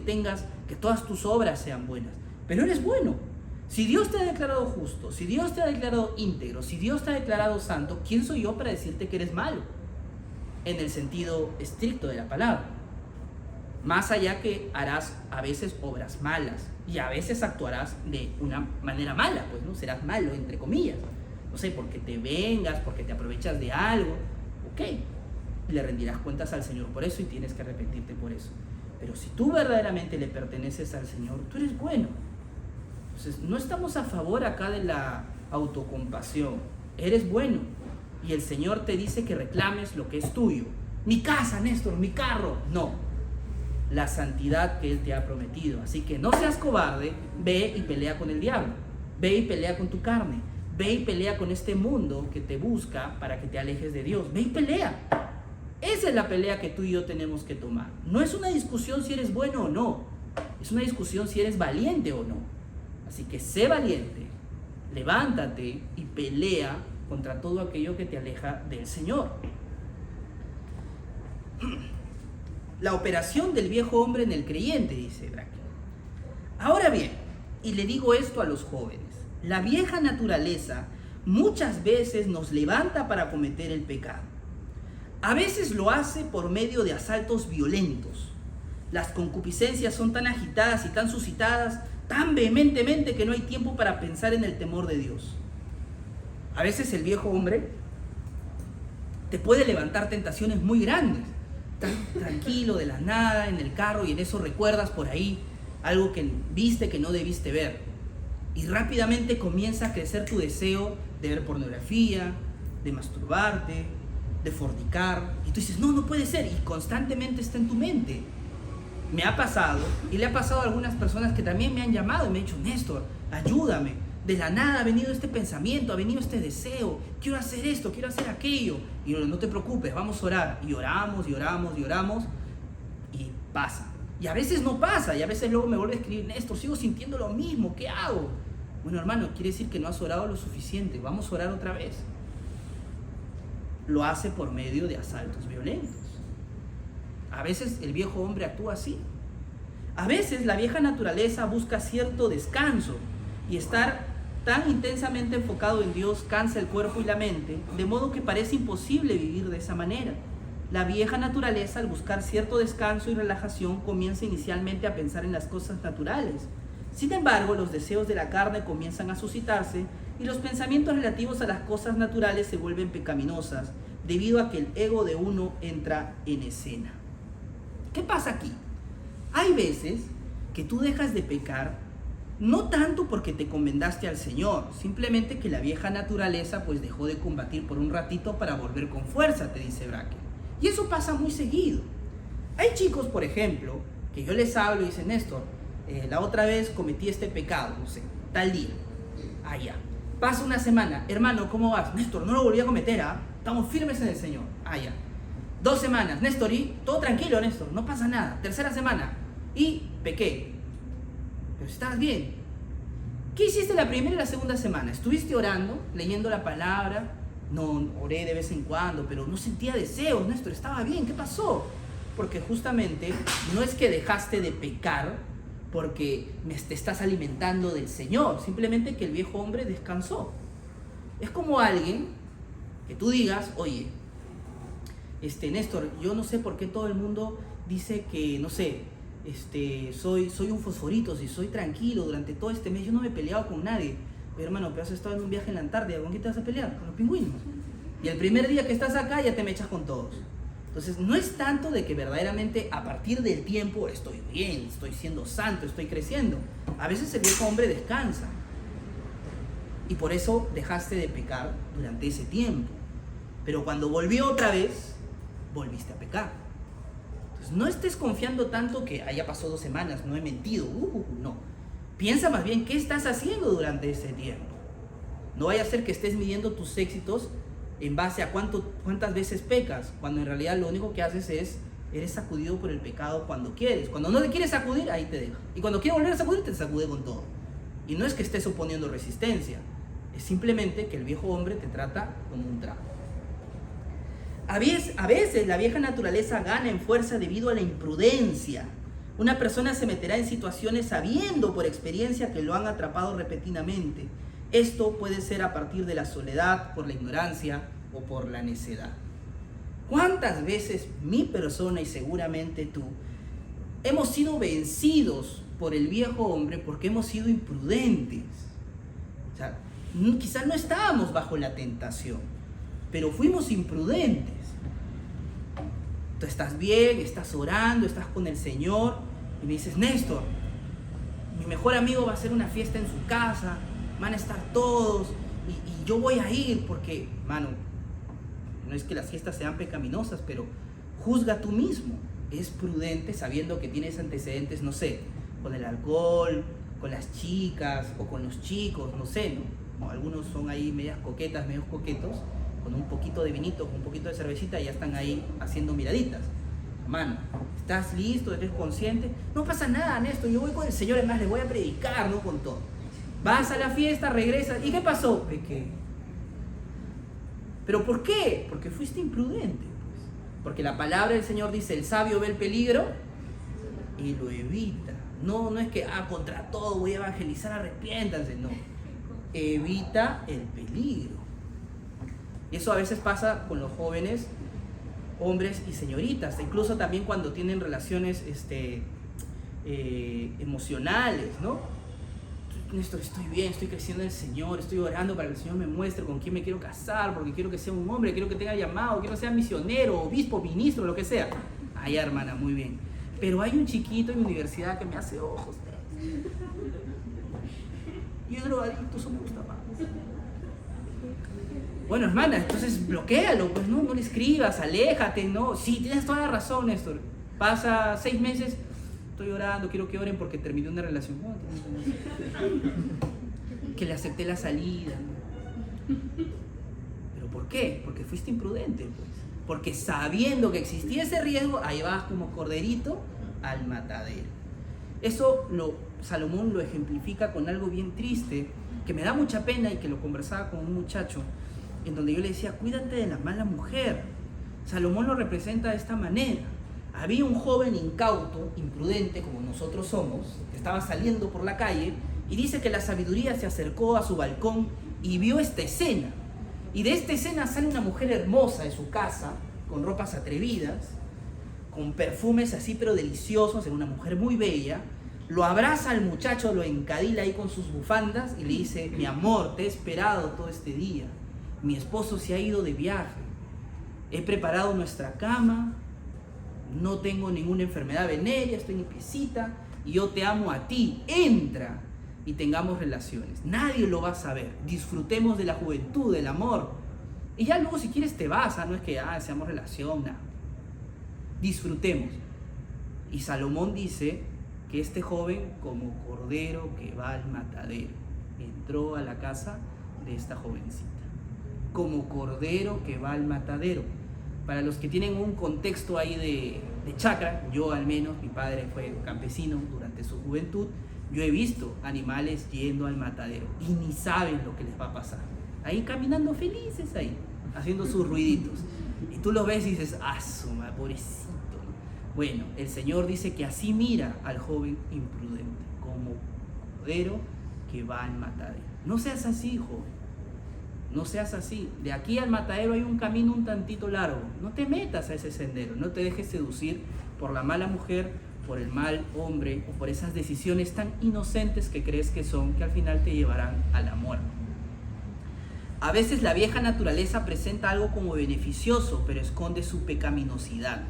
todas tus obras sean buenas, pero eres bueno. Si Dios te ha declarado justo, si Dios te ha declarado íntegro, si Dios te ha declarado santo, ¿quién soy yo para decirte que eres malo? En el sentido estricto de la palabra. Más allá que harás a veces obras malas y a veces actuarás de una manera mala, pues no serás malo, entre comillas. No sé, porque te vengas, porque te aprovechas de algo, ok. Y le rendirás cuentas al Señor por eso y tienes que arrepentirte por eso. Pero si tú verdaderamente le perteneces al Señor, tú eres bueno. Entonces, no estamos a favor acá de la autocompasión. Eres bueno. Y el Señor te dice que reclames lo que es tuyo. Mi casa, Néstor, mi carro. No. La santidad que Él te ha prometido. Así que no seas cobarde. Ve y pelea con el diablo. Ve y pelea con tu carne. Ve y pelea con este mundo que te busca para que te alejes de Dios. Ve y pelea. Esa es la pelea que tú y yo tenemos que tomar. No es una discusión si eres bueno o no. Es una discusión si eres valiente o no. Así que sé valiente, levántate y pelea contra todo aquello que te aleja del Señor. La operación del viejo hombre en el creyente, dice Braque. Ahora bien, y le digo esto a los jóvenes, la vieja naturaleza muchas veces nos levanta para cometer el pecado. A veces lo hace por medio de asaltos violentos. Las concupiscencias son tan agitadas y tan suscitadas tan vehementemente que no hay tiempo para pensar en el temor de Dios. A veces el viejo hombre te puede levantar tentaciones muy grandes. Estás tranquilo de la nada en el carro y en eso recuerdas por ahí algo que viste que no debiste ver. Y rápidamente comienza a crecer tu deseo de ver pornografía, de masturbarte, de fornicar. Y tú dices, no puede ser. Y constantemente está en tu mente. Me ha pasado, y le ha pasado a algunas personas que también me han llamado y me han dicho, Néstor, ayúdame. De la nada ha venido este pensamiento, ha venido este deseo. Quiero hacer esto, quiero hacer aquello. Y yo, no te preocupes, vamos a orar. Y oramos, y oramos, y oramos. Y pasa. Y a veces no pasa. Y a veces luego me vuelve a escribir, Néstor, sigo sintiendo lo mismo. ¿Qué hago? Bueno, hermano, quiere decir que no has orado lo suficiente. Vamos a orar otra vez. Lo hace por medio de asaltos violentos. A veces el viejo hombre actúa así. A veces la vieja naturaleza busca cierto descanso y estar tan intensamente enfocado en Dios cansa el cuerpo y la mente, de modo que parece imposible vivir de esa manera. La vieja naturaleza, al buscar cierto descanso y relajación, comienza inicialmente a pensar en las cosas naturales. Sin embargo, los deseos de la carne comienzan a suscitarse y los pensamientos relativos a las cosas naturales se vuelven pecaminosas debido a que el ego de uno entra en escena. ¿Qué pasa aquí? Hay veces que tú dejas de pecar no tanto porque te encomendaste al Señor, simplemente que la vieja naturaleza pues dejó de combatir por un ratito para volver con fuerza, te dice Braque. Y eso pasa muy seguido. Hay chicos, por ejemplo, que yo les hablo y dicen, Néstor, la otra vez cometí este pecado, no sé, tal día. Ah, ya. Pasa una semana, hermano, ¿cómo vas? Néstor, no lo volví a cometer, ¿ah? Estamos firmes en el Señor. Ah, ya. 2 semanas, Néstor, y todo tranquilo, Néstor, no pasa nada. 3ª semana, y pequé. Pero estabas bien. ¿Qué hiciste la 1ª y la 2ª semana? ¿Estuviste orando, leyendo la palabra? No, oré de vez en cuando, pero no sentía deseos, Néstor, estaba bien. ¿Qué pasó? Porque justamente no es que dejaste de pecar porque te estás alimentando del Señor, simplemente que el viejo hombre descansó. Es como alguien que tú digas, oye, Néstor, yo no sé por qué todo el mundo dice que, no sé, soy un fosforito, si soy tranquilo durante todo este mes, yo no me he peleado con nadie. Pero hermano, pero has estado en un viaje en la Antártida, ¿con quién te vas a pelear? Con los pingüinos. Y el primer día que estás acá ya te me echas con todos. Entonces, no es tanto de que verdaderamente a partir del tiempo estoy bien, estoy siendo santo, estoy creciendo. A veces el viejo hombre descansa. Y por eso dejaste de pecar durante ese tiempo. Pero cuando volvió otra vez, volviste a pecar. Entonces, no estés confiando tanto que haya pasado 2 semanas, no he mentido. No. Piensa más bien qué estás haciendo durante ese tiempo. No vaya a ser que estés midiendo tus éxitos en base a cuántas veces pecas, cuando en realidad lo único que haces es, eres sacudido por el pecado cuando quieres. Cuando no te quieres sacudir, ahí te deja. Y cuando quieres volver a sacudir, te sacude con todo. Y no es que estés oponiendo resistencia, es simplemente que el viejo hombre te trata como un trapo. A veces la vieja naturaleza gana en fuerza debido a la imprudencia. Una persona se meterá en situaciones sabiendo por experiencia que lo han atrapado repetidamente. Esto puede ser a partir de la soledad, por la ignorancia o por la necedad. ¿Cuántas veces mi persona y seguramente tú hemos sido vencidos por el viejo hombre porque hemos sido imprudentes? O sea, quizás no estábamos bajo la tentación, pero fuimos imprudentes. Tú estás bien, estás orando, estás con el Señor y me dices, Néstor, mi mejor amigo va a hacer una fiesta en su casa, van a estar todos y yo voy a ir porque, mano, no es que las fiestas sean pecaminosas, pero juzga tú mismo. Es prudente sabiendo que tienes antecedentes, no sé, con el alcohol, con las chicas o con los chicos, no sé, ¿no? Algunos son ahí medias coquetas, medios coquetos, con un poquito de vinito, con un poquito de cervecita y ya están ahí haciendo miraditas. Mano, ¿estás listo? ¿Eres consciente? No pasa nada, Néstor, yo voy con el Señor, además le voy a predicar, ¿no? Con todo. Vas a la fiesta, regresas, ¿y qué pasó? Pequé. ¿Pero por qué? Porque fuiste imprudente, pues. Porque la palabra del Señor dice, el sabio ve el peligro y lo evita. No es que, contra todo voy a evangelizar, arrepiéntanse, no. Evita el peligro. Y eso a veces pasa con los jóvenes, hombres y señoritas, incluso también cuando tienen relaciones emocionales, ¿no? Néstor, estoy bien, estoy creciendo en el Señor, estoy orando para que el Señor me muestre con quién me quiero casar, porque quiero que sea un hombre, quiero que tenga llamado, quiero que sea misionero, obispo, ministro, lo que sea. Ay, hermana, muy bien. Pero hay un chiquito en mi universidad que me hace ojos. Y es drogadicto, eso me gusta más. Bueno, hermana, entonces bloquéalo, pues no le escribas, aléjate, ¿no? Sí, tienes toda la razón, Néstor. Pasa 6 meses, estoy orando, quiero que oren porque terminé una relación. Que le acepté la salida, ¿no? ¿Pero por qué? Porque fuiste imprudente, pues. Porque sabiendo que existía ese riesgo, ahí vas como corderito al matadero. Eso Salomón lo ejemplifica con algo bien triste, que me da mucha pena y que lo conversaba con un muchacho, en donde yo le decía, cuídate de la mala mujer. Salomón lo representa de esta manera. Había un joven incauto, imprudente, como nosotros somos, que estaba saliendo por la calle y dice que la sabiduría se acercó a su balcón y vio esta escena. Y de esta escena sale una mujer hermosa de su casa, con ropas atrevidas, con perfumes así pero deliciosos, era una mujer muy bella. Lo abraza al muchacho, lo encadila ahí con sus bufandas y le dice, mi amor, te he esperado todo este día. Mi esposo se ha ido de viaje. He preparado nuestra cama. No tengo ninguna enfermedad venérea, estoy limpiecita y yo te amo a ti. Entra y tengamos relaciones. Nadie lo va a saber. Disfrutemos de la juventud, del amor. Y ya luego si quieres te vas, no es que seamos relación, nada. Disfrutemos. Y Salomón dice que este joven, como cordero que va al matadero, entró a la casa de esta jovencita. Como cordero que va al matadero. Para los que tienen un contexto ahí de chacra, yo al menos, mi padre fue campesino durante su juventud, yo he visto animales yendo al matadero y ni saben lo que les va a pasar. Ahí caminando felices ahí, haciendo sus ruiditos. Y tú los ves y dices, suma, pobrecito. Bueno, el Señor dice que así mira al joven imprudente, como cordero que va al matadero. No seas así, joven. No seas así. De aquí al matadero hay un camino un tantito largo. No te metas a ese sendero. No te dejes seducir por la mala mujer, por el mal hombre o por esas decisiones tan inocentes que crees que son, que al final te llevarán a la muerte. A veces la vieja naturaleza presenta algo como beneficioso, pero esconde su pecaminosidad.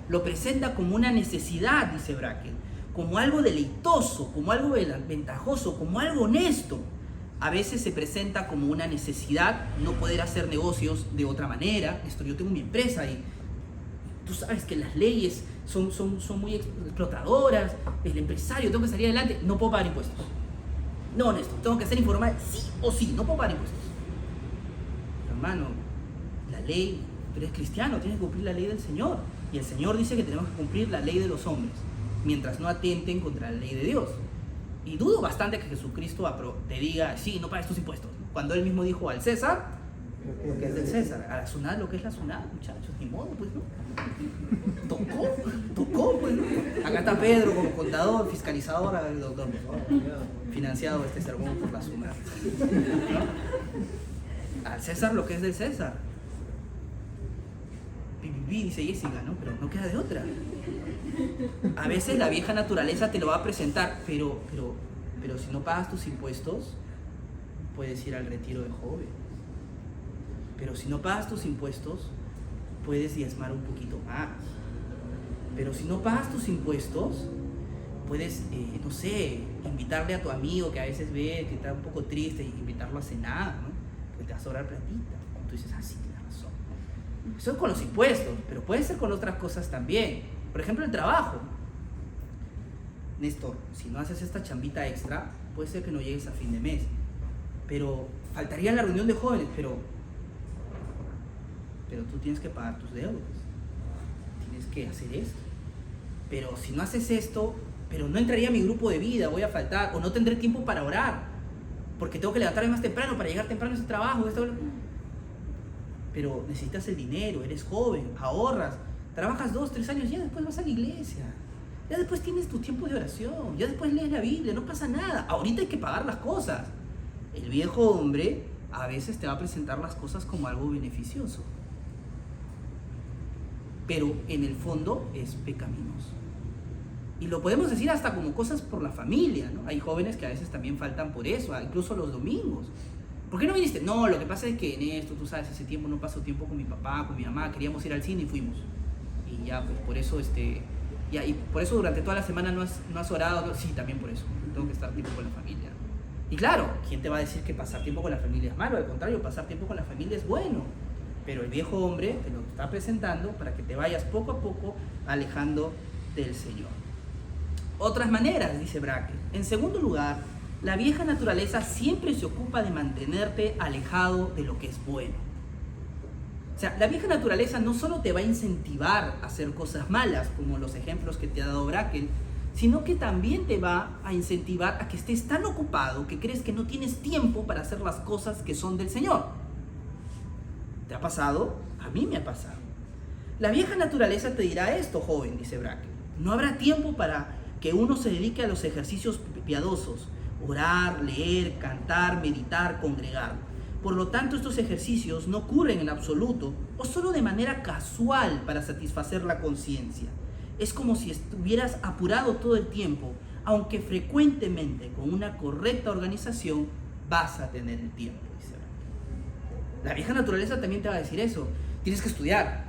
Lo presenta como una necesidad, dice Bracken, como algo deleitoso, como algo ventajoso, como algo honesto. A veces se presenta como una necesidad no poder hacer negocios de otra manera. Yo tengo mi empresa y tú sabes que las leyes son muy explotadoras. El empresario, tengo que salir adelante, no puedo pagar impuestos. No, Néstor, tengo que ser informal sí o sí, no puedo pagar impuestos. Hermano, la ley, tú eres cristiano, tienes que cumplir la ley del Señor. Y el Señor dice que tenemos que cumplir la ley de los hombres, mientras no atenten contra la ley de Dios. Y dudo bastante que Jesucristo te diga, sí, no pagues tus impuestos. Cuando Él mismo dijo al César, lo que es del César. A la sunat, lo que es la sunat, muchachos, ni modo, pues, ¿no? Tocó, pues, ¿no? Acá está Pedro como contador, fiscalizador, a ver, doctor, por favor. Financiado este sermón por la sunat, ¿no? Al César lo que es del César. Dice Jessica, ¿no? Pero no queda de otra. A veces la vieja naturaleza te lo va a presentar, pero si no pagas tus impuestos, puedes ir al retiro de jóvenes. Pero si no pagas tus impuestos, puedes diezmar un poquito más. Pero si no pagas tus impuestos, puedes, no sé, invitarle a tu amigo que a veces ve que está un poco triste, y invitarlo a cenar, ¿no? Porque te va a sobrar platita. Tú dices, sí, tienes razón. Eso es con los impuestos, pero puede ser con otras cosas también. Por ejemplo, el trabajo. Néstor, si no haces esta chambita extra, puede ser que no llegues a fin de mes. Pero faltaría la reunión de jóvenes, pero tú tienes que pagar tus deudas. Tienes que hacer esto. Pero si no haces esto, pero no entraría a mi grupo de vida, voy a faltar, o no tendré tiempo para orar, porque tengo que levantarme más temprano para llegar temprano a ese trabajo. Pero necesitas el dinero, eres joven, ahorras, trabajas 2, 3 años, ya después vas a la iglesia, ya después tienes tu tiempo de oración, ya después lees la Biblia, no pasa nada. Ahorita hay que pagar las cosas. El viejo hombre a veces te va a presentar las cosas como algo beneficioso, pero en el fondo es pecaminoso. Y lo podemos decir hasta como cosas por la familia, ¿no? Hay jóvenes que a veces también faltan por eso, incluso los domingos. ¿Por qué no viniste? No, lo que pasa es que en esto, tú sabes, ese tiempo no paso tiempo con mi papá, con mi mamá, queríamos ir al cine y fuimos. Y ya, pues por eso, y por eso durante toda la semana no has orado. No, sí, también por eso, tengo que estar tiempo con la familia. Y claro, ¿quién te va a decir que pasar tiempo con la familia es malo? Al contrario, pasar tiempo con la familia es bueno. Pero el viejo hombre te lo está presentando para que te vayas poco a poco alejando del Señor. Otras maneras, dice Bracken. En segundo lugar, la vieja naturaleza siempre se ocupa de mantenerte alejado de lo que es bueno. O sea, la vieja naturaleza no solo te va a incentivar a hacer cosas malas, como los ejemplos que te ha dado Bracken, sino que también te va a incentivar a que estés tan ocupado que crees que no tienes tiempo para hacer las cosas que son del Señor. ¿Te ha pasado? A mí me ha pasado. La vieja naturaleza te dirá esto, joven, dice Bracken. No habrá tiempo para que uno se dedique a los ejercicios piadosos, orar, leer, cantar, meditar, congregar. Por lo tanto, estos ejercicios no ocurren en absoluto o solo de manera casual para satisfacer la conciencia. Es como si estuvieras apurado todo el tiempo, aunque frecuentemente con una correcta organización vas a tener el tiempo, dice Bracken. La vieja naturaleza también te va a decir eso. Tienes que estudiar,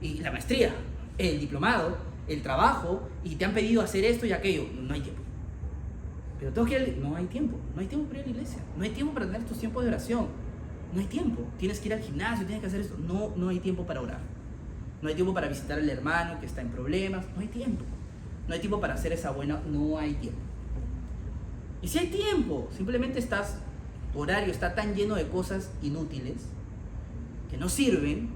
y la maestría, el diplomado, el trabajo, y te han pedido hacer esto y aquello. No hay tiempo. Pero tengo que ir, no hay tiempo para ir a la iglesia, no hay tiempo para tener tus tiempos de oración, no hay tiempo, tienes que ir al gimnasio, tienes que hacer esto, no hay tiempo para orar, no hay tiempo para visitar al hermano que está en problemas, no hay tiempo para hacer esa buena, no hay tiempo. Y si hay tiempo, simplemente tu horario está tan lleno de cosas inútiles que no sirven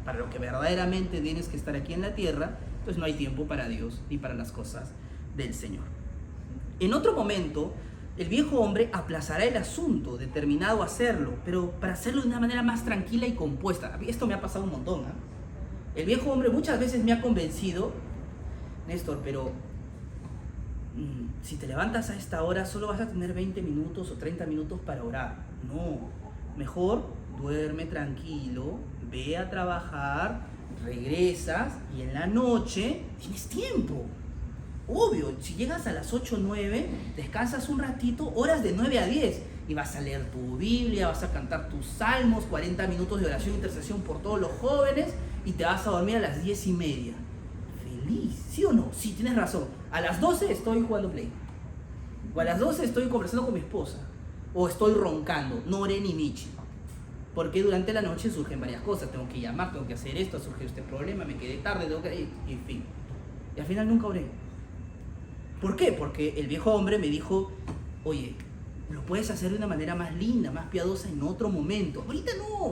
para lo que verdaderamente tienes que estar aquí en la tierra. Entonces no hay tiempo para Dios ni para las cosas del Señor. En otro momento, el viejo hombre aplazará el asunto, determinado a hacerlo, pero para hacerlo de una manera más tranquila y compuesta. Esto me ha pasado un montón, ¿eh? El viejo hombre muchas veces me ha convencido, Néstor, pero si te levantas a esta hora solo vas a tener 20 minutos o 30 minutos para orar. No, mejor duerme tranquilo, ve a trabajar, regresas y en la noche tienes tiempo. Obvio, si llegas a las 8 o 9, descansas un ratito, horas de 9 a 10. y vas a leer tu Biblia, vas a cantar tus salmos, 40 minutos de oración e intercesión por todos los jóvenes y te vas a dormir a las 10:30. Feliz, ¿sí o no? Sí, tienes razón. A las 12 estoy jugando Play. O a las 12 estoy conversando con mi esposa. O estoy roncando. No oré ni Michi. Porque durante la noche surgen varias cosas. Tengo que llamar, tengo que hacer esto, ha surgido este problema, me quedé tarde, tengo que ir, en fin. Y al final nunca oré. ¿Por qué? Porque el viejo hombre me dijo, oye, lo puedes hacer de una manera más linda, más piadosa en otro momento. Ahorita no,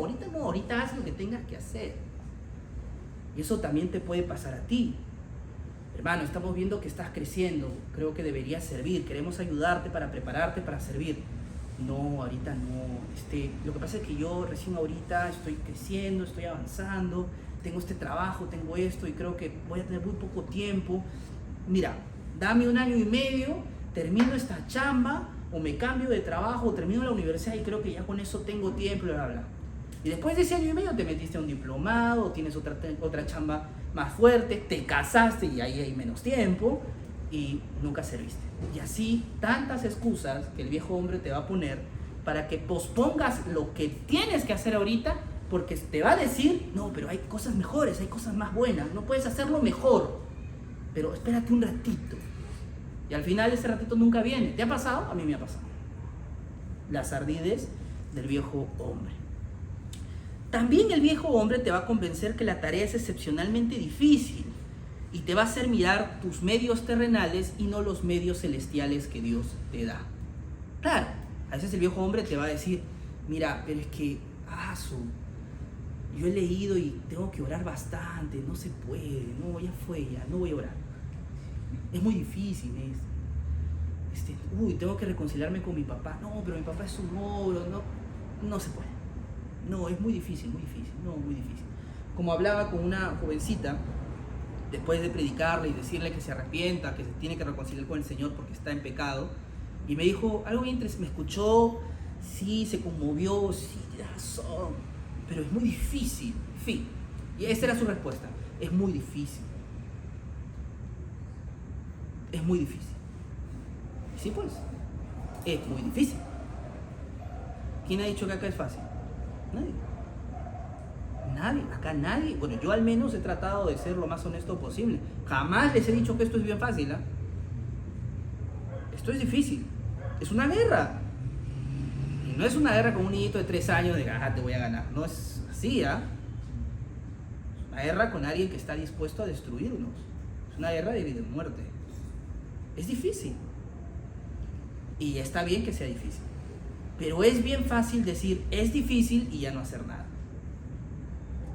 ahorita haz lo que tengas que hacer. Y eso también te puede pasar a ti. Hermano, estamos viendo que estás creciendo, creo que deberías servir, queremos ayudarte para prepararte para servir. No, ahorita no. Lo que pasa es que yo recién ahorita estoy creciendo, estoy avanzando, tengo este trabajo, tengo esto y creo que voy a tener muy poco tiempo. Mira, dame 1 año y medio, termino esta chamba o me cambio de trabajo o termino la universidad y creo que ya con eso tengo tiempo, bla, bla, bla. Y después de ese año y medio te metiste a un diplomado, tienes otra chamba más fuerte, te casaste y ahí hay menos tiempo y nunca serviste. Y así tantas excusas que el viejo hombre te va a poner para que pospongas lo que tienes que hacer ahorita, porque te va a decir, no, pero hay cosas mejores, hay cosas más buenas, no puedes hacerlo mejor, pero espérate un ratito. Y al final ese ratito nunca viene. ¿Te ha pasado? A mí me ha pasado. Las ardidez del viejo hombre. También el viejo hombre te va a convencer que la tarea es excepcionalmente difícil y te va a hacer mirar tus medios terrenales y no los medios celestiales que Dios te da. Claro, a veces el viejo hombre te va a decir, mira, pero es que, yo he leído y tengo que orar bastante, no se puede, no, ya fue, ya, no voy a orar. Es muy difícil, tengo que reconciliarme con mi papá. No, pero mi papá es un ogro, no se puede. No, es muy difícil, muy difícil. Como hablaba con una jovencita, después de predicarle y decirle que se arrepienta, que se tiene que reconciliar con el Señor porque está en pecado, y me dijo algo bien interesante, me escuchó, sí, se conmovió, sí, tienes razón, pero es muy difícil, fin. Y esa era su respuesta, es muy difícil. Es muy difícil. Sí, pues, es muy difícil. ¿Quién ha dicho que acá es fácil? Nadie, acá nadie. Bueno, yo al menos he tratado de ser lo más honesto posible. Jamás les he dicho que esto es bien fácil, ¿eh? Esto es difícil. Es una guerra. Y no es una guerra con un niñito de 3 años de, te voy a ganar. No es así, ¿ah? Es una guerra con alguien que está dispuesto a destruirnos. Es una guerra de vida y muerte. Es difícil. Y está bien que sea difícil. Pero es bien fácil decir, es difícil y ya no hacer nada.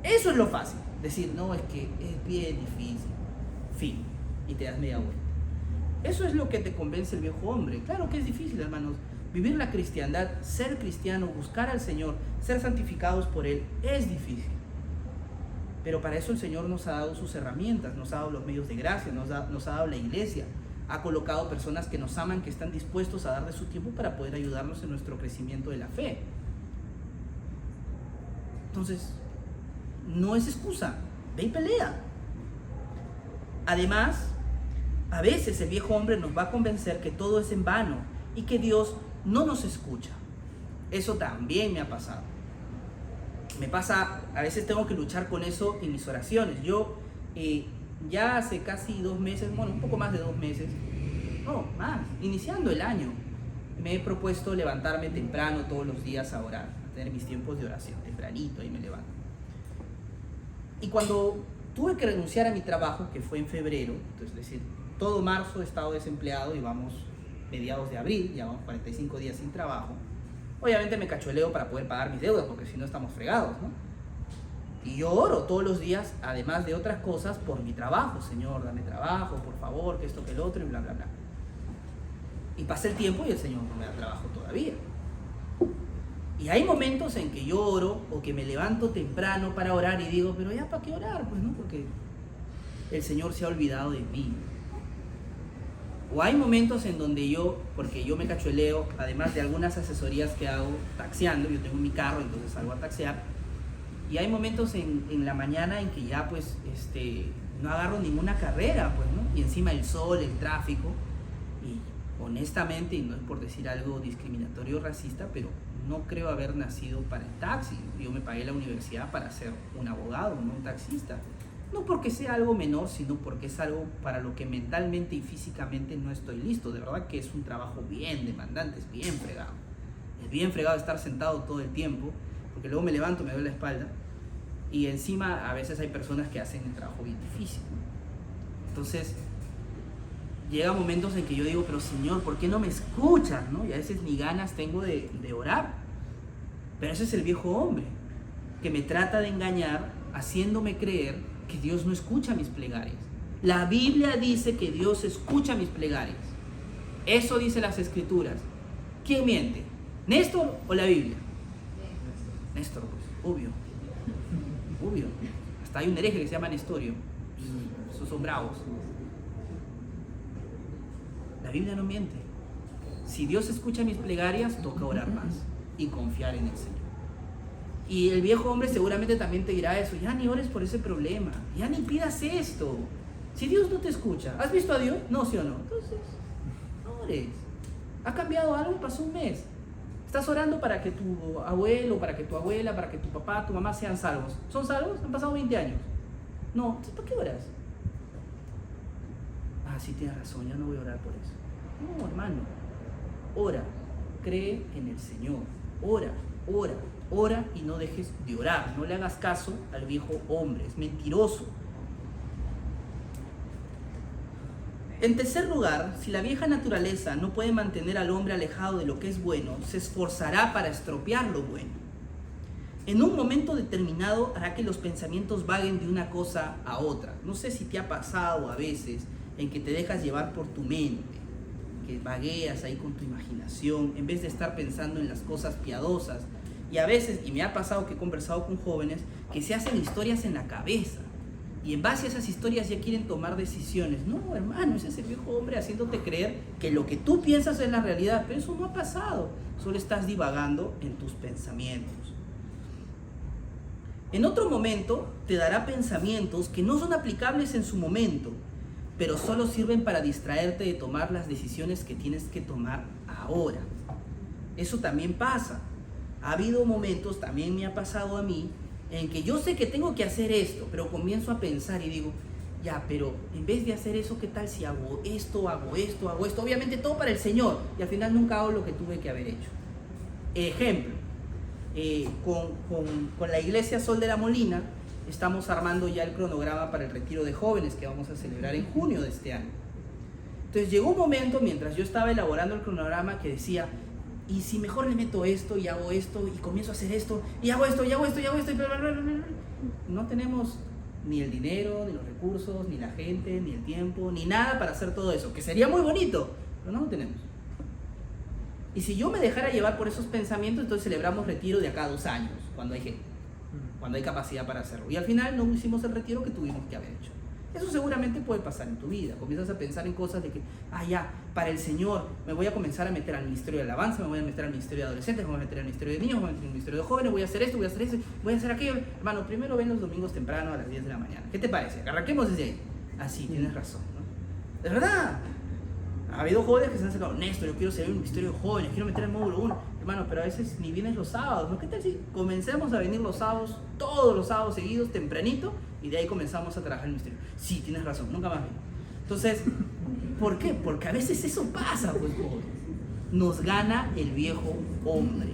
Eso es lo fácil. Decir, no, es que es bien difícil. Fin. Y te das media vuelta. Eso es lo que te convence el viejo hombre. Claro que es difícil, hermanos. Vivir la cristiandad, ser cristiano, buscar al Señor, ser santificados por Él, es difícil. Pero para eso el Señor nos ha dado sus herramientas, nos ha dado los medios de gracia, nos ha dado la iglesia. Ha colocado personas que nos aman, que están dispuestos a dar de su tiempo para poder ayudarnos en nuestro crecimiento de la fe. Entonces, no es excusa, ve y pelea. Además, a veces el viejo hombre nos va a convencer que todo es en vano y que Dios no nos escucha. Eso también me ha pasado. Me pasa, a veces tengo que luchar con eso en mis oraciones. Yo ya hace casi 2 meses, bueno, un poco más de 2 meses, no, más, iniciando el año, me he propuesto levantarme temprano todos los días a orar, a tener mis tiempos de oración, tempranito, ahí me levanto. Y cuando tuve que renunciar a mi trabajo, que fue en febrero, entonces, es decir, todo marzo he estado desempleado y vamos mediados de abril, ya vamos 45 días sin trabajo, obviamente me cacholeo para poder pagar mis deudas, porque si no estamos fregados, ¿no? Y yo oro todos los días, además de otras cosas, por mi trabajo. Señor, dame trabajo, por favor, que esto, que el otro, y bla, bla, bla. Y pasa el tiempo y el Señor no me da trabajo todavía. Y hay momentos en que yo oro o que me levanto temprano para orar y digo, pero ya, ¿para qué orar? Pues no, porque el Señor se ha olvidado de mí. O hay momentos en donde yo, porque yo me cachueleo, además de algunas asesorías que hago taxiando, yo tengo mi carro, entonces salgo a taxear, y hay momentos en la mañana en que ya pues no agarro ninguna carrera, pues, ¿no? Y encima el sol, el tráfico, y honestamente, y no es por decir algo discriminatorio o racista, pero no creo haber nacido para el taxi. Yo me pagué la universidad para ser un abogado, no un taxista. No porque sea algo menor, sino porque es algo para lo que mentalmente y físicamente no estoy listo. De verdad que es un trabajo bien demandante, es bien fregado. Es bien fregado estar sentado todo el tiempo, porque luego me levanto, me duele la espalda, y encima a veces hay personas que hacen el trabajo bien difícil. Entonces, llega momentos en que yo digo, pero Señor, ¿por qué no me escuchas? ¿No? Y a veces ni ganas tengo de orar. Pero ese es el viejo hombre, que me trata de engañar, haciéndome creer que Dios no escucha mis plegarias. La Biblia dice que Dios escucha mis plegarias. Eso dice las Escrituras. ¿Quién miente? ¿Néstor o la Biblia? Néstor, pues, obvio. Obvio. Hasta hay un hereje que se llama Nestorio. Esos son bravos. La Biblia no miente. Si Dios escucha mis plegarias, toca orar más y confiar en el Señor. Y el viejo hombre seguramente también te dirá eso. Ya ni ores por ese problema. Ya ni pidas esto. Si Dios no te escucha, ¿has visto a Dios? No, ¿sí o no? Entonces, no ores. ¿Ha cambiado algo? Pasó un mes. Estás orando para que tu abuelo, para que tu abuela, para que tu papá, tu mamá sean salvos. ¿Son salvos? Han pasado 20 años. No, entonces ¿para qué oras? Ah, sí, tienes razón, ya no voy a orar por eso. No, hermano. Ora, cree en el Señor. Ora, ora, ora y no dejes de orar. No le hagas caso al viejo hombre, es mentiroso. En tercer lugar, si la vieja naturaleza no puede mantener al hombre alejado de lo que es bueno, se esforzará para estropear lo bueno. En un momento determinado hará que los pensamientos vaguen de una cosa a otra. No sé si te ha pasado a veces en que te dejas llevar por tu mente, que vagueas ahí con tu imaginación, en vez de estar pensando en las cosas piadosas. Y a veces, y me ha pasado que he conversado con jóvenes, que se hacen historias en la cabeza. Y en base a esas historias ya quieren tomar decisiones. No, hermano, ese es el viejo hombre haciéndote creer que lo que tú piensas es la realidad, pero eso no ha pasado. Solo estás divagando en tus pensamientos. En otro momento te dará pensamientos que no son aplicables en su momento, pero solo sirven para distraerte de tomar las decisiones que tienes que tomar ahora. Eso también pasa. Ha habido momentos, también me ha pasado a mí, en que yo sé que tengo que hacer esto, pero comienzo a pensar y digo, ya, pero en vez de hacer eso, ¿qué tal si hago esto, hago esto, hago esto? Obviamente todo para el Señor, y al final nunca hago lo que tuve que haber hecho. Ejemplo, con la iglesia Sol de la Molina, estamos armando ya el cronograma para el retiro de jóvenes que vamos a celebrar en junio de este año. Entonces llegó un momento, mientras yo estaba elaborando el cronograma, que decía, y si mejor le meto esto y hago esto y comienzo a hacer esto y hago esto y hago esto y hago esto y bla, bla, bla, bla, bla. No tenemos ni el dinero, ni los recursos, ni la gente, ni el tiempo, ni nada para hacer todo eso, que sería muy bonito, pero no lo tenemos. Y si yo me dejara llevar por esos pensamientos, entonces celebramos retiro de acá a 2 años, cuando hay gente, cuando hay capacidad para hacerlo. Y al final no hicimos el retiro que tuvimos que haber hecho. Eso seguramente puede pasar en tu vida. Comienzas a pensar en cosas de que, ya, para el Señor me voy a comenzar a meter al ministerio de alabanza, me voy a meter al ministerio de adolescentes, me voy a meter al ministerio de niños, me voy a meter al ministerio de jóvenes, voy a hacer esto, voy a hacer eso, voy a hacer aquello. Hermano, primero ven los domingos temprano a las 10 de la mañana. ¿Qué te parece? Arranquemos desde ahí. Sí, tienes razón, ¿no? De verdad. Ha habido jóvenes que se han sacado, Néstor, yo quiero servir un ministerio de jóvenes, quiero meter el módulo 1. Hermano, pero a veces ni vienes los sábados, ¿no? ¿Qué tal si comencemos a venir los sábados, todos los sábados seguidos, tempranito, y de ahí comenzamos a trabajar el ministerio? Sí, tienes razón, nunca más vengo. Entonces, ¿por qué? Porque a veces eso pasa, pues, nos gana el viejo hombre.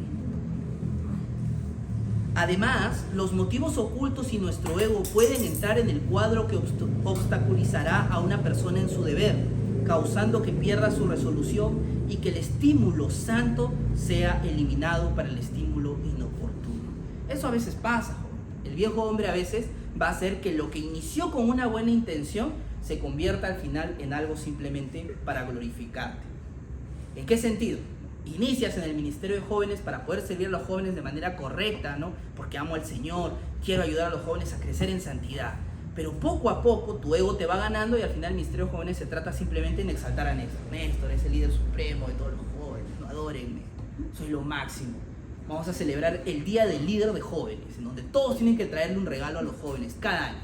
Además, los motivos ocultos y nuestro ego pueden entrar en el cuadro que obstaculizará a una persona en su deber, causando que pierda su resolución y que el estímulo santo sea eliminado para el estímulo inoportuno. Eso a veces pasa, joven. El viejo hombre a veces va a hacer que lo que inició con una buena intención se convierta al final en algo simplemente para glorificarte. ¿En qué sentido? Inicias en el ministerio de jóvenes para poder servir a los jóvenes de manera correcta, ¿no? Porque amo al Señor, quiero ayudar a los jóvenes a crecer en santidad. Pero poco a poco tu ego te va ganando y al final el ministerio de jóvenes se trata simplemente en exaltar a Néstor. Néstor es el líder supremo de todos los jóvenes, no, adórenme, soy lo máximo. Vamos a celebrar el día del líder de jóvenes, en donde todos tienen que traerle un regalo a los jóvenes cada año.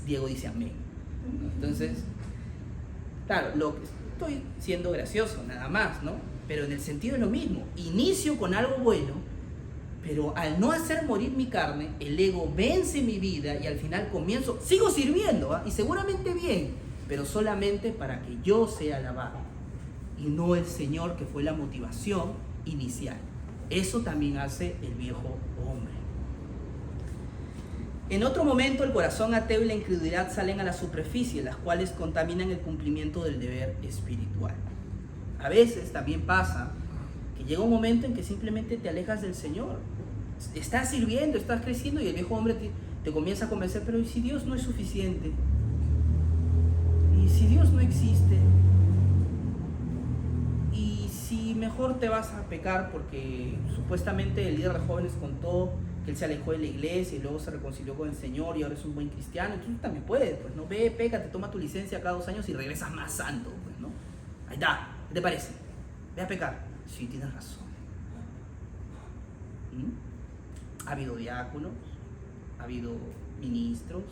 Diego dice amén. Entonces, claro, estoy siendo gracioso, nada más, ¿no? Pero en el sentido es lo mismo. Inicio con algo bueno, pero al no hacer morir mi carne, el ego vence mi vida y al final sigo sirviendo, y seguramente bien, pero solamente para que yo sea alabado y no el Señor, que fue la motivación inicial. Eso también hace el viejo hombre. En otro momento, el corazón ateo y la incredulidad salen a la superficie, las cuales contaminan el cumplimiento del deber espiritual. A veces también pasa que llega un momento en que simplemente te alejas del Señor. Estás sirviendo, estás creciendo y el viejo hombre te comienza a convencer, pero ¿y si Dios no es suficiente? ¿Y si Dios no existe? ¿Y si mejor te vas a pecar porque supuestamente el líder de jóvenes contó que él se alejó de la iglesia y luego se reconcilió con el Señor y ahora es un buen cristiano? Entonces tú también puedes, pues, ¿no? Ve, peca, te toma tu licencia cada 2 años y regresas más santo, pues, ¿no? Ahí está, ¿qué te parece? Ve a pecar. Sí, tienes razón. Ha habido diáconos, ha habido ministros,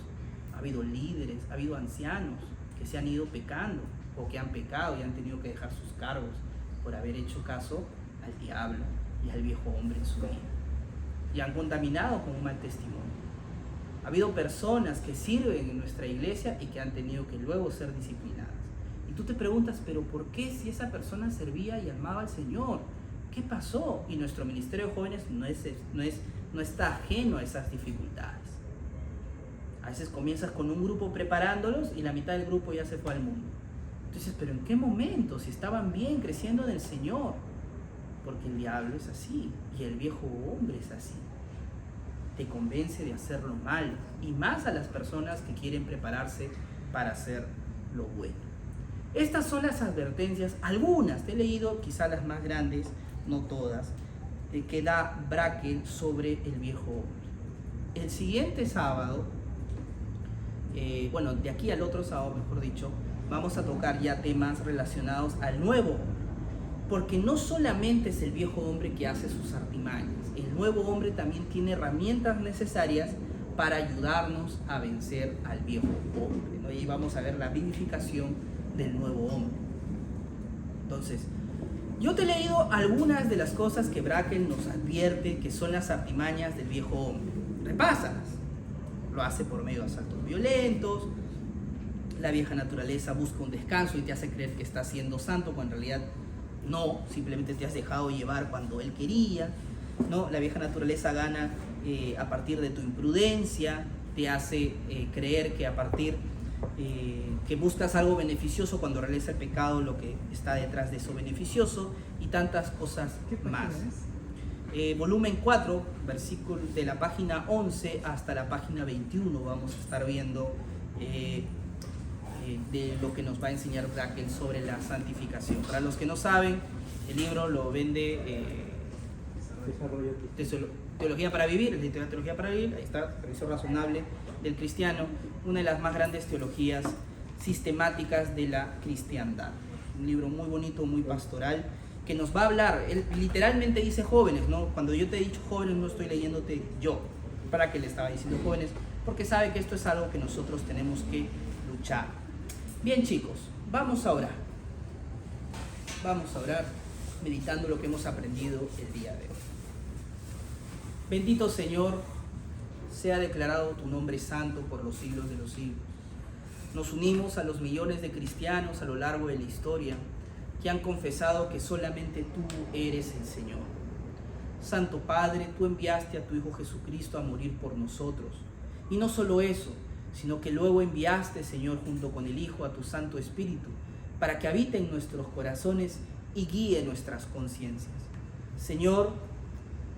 ha habido líderes, ha habido ancianos que se han ido pecando o que han pecado y han tenido que dejar sus cargos por haber hecho caso al diablo y al viejo hombre en su vida. Y han contaminado con un mal testimonio. Ha habido personas que sirven en nuestra iglesia y que han tenido que luego ser disciplinadas. Y tú te preguntas, ¿pero por qué si esa persona servía y amaba al Señor? ¿Qué pasó? Y nuestro ministerio de jóvenes no está ajeno a esas dificultades. A veces comienzas con un grupo preparándolos y la mitad del grupo ya se fue al mundo. Entonces, ¿pero en qué momento? Si estaban bien creciendo en el Señor. Porque el diablo es así y el viejo hombre es así. Te convence de hacerlo mal, y más a las personas que quieren prepararse para hacer lo bueno. Estas son las advertencias, algunas, te he leído quizá las más grandes, no todas, que da Brakel sobre el viejo hombre. El siguiente sábado, de aquí al otro sábado, mejor dicho, vamos a tocar ya temas relacionados al nuevo hombre. Porque no solamente es el viejo hombre que hace sus artimañas, el nuevo hombre también tiene herramientas necesarias para ayudarnos a vencer al viejo hombre, ¿no? Y vamos a ver la vivificación del nuevo hombre. Entonces, yo te he leído algunas de las cosas que Brakel nos advierte que son las artimañas del viejo hombre. Repásalas. Lo hace por medio de asaltos violentos. La vieja naturaleza busca un descanso y te hace creer que estás siendo santo cuando en realidad no, simplemente te has dejado llevar cuando él quería, ¿no? La vieja naturaleza gana a partir de tu imprudencia, te hace creer que a partir que buscas algo beneficioso cuando realiza el pecado, lo que está detrás de eso beneficioso, y tantas cosas más. Volumen 4, versículo de la página 11 hasta la página 21, vamos a estar viendo de lo que nos va a enseñar Brakel sobre la santificación. Para los que no saben, el libro lo vende Teología para Vivir, el editorial Teología para Vivir, ahí está, Servicio Razonable del Cristiano, una de las más grandes teologías sistemáticas de la cristiandad. Un libro muy bonito, muy pastoral, que nos va a hablar, él literalmente dice jóvenes, ¿no? Cuando yo te he dicho jóvenes, no estoy leyéndote yo, para que le estaba diciendo jóvenes, porque sabe que esto es algo que nosotros tenemos que luchar. Bien, chicos, vamos a orar. Vamos a orar meditando lo que hemos aprendido el día de hoy. Bendito Señor, sea declarado tu nombre santo por los siglos de los siglos. Nos unimos a los millones de cristianos a lo largo de la historia que han confesado que solamente tú eres el Señor. Santo Padre, tú enviaste a tu Hijo Jesucristo a morir por nosotros. Y no solo eso, sino que luego enviaste, Señor, junto con el Hijo, a tu Santo Espíritu, para que habite en nuestros corazones y guíe nuestras conciencias. Señor,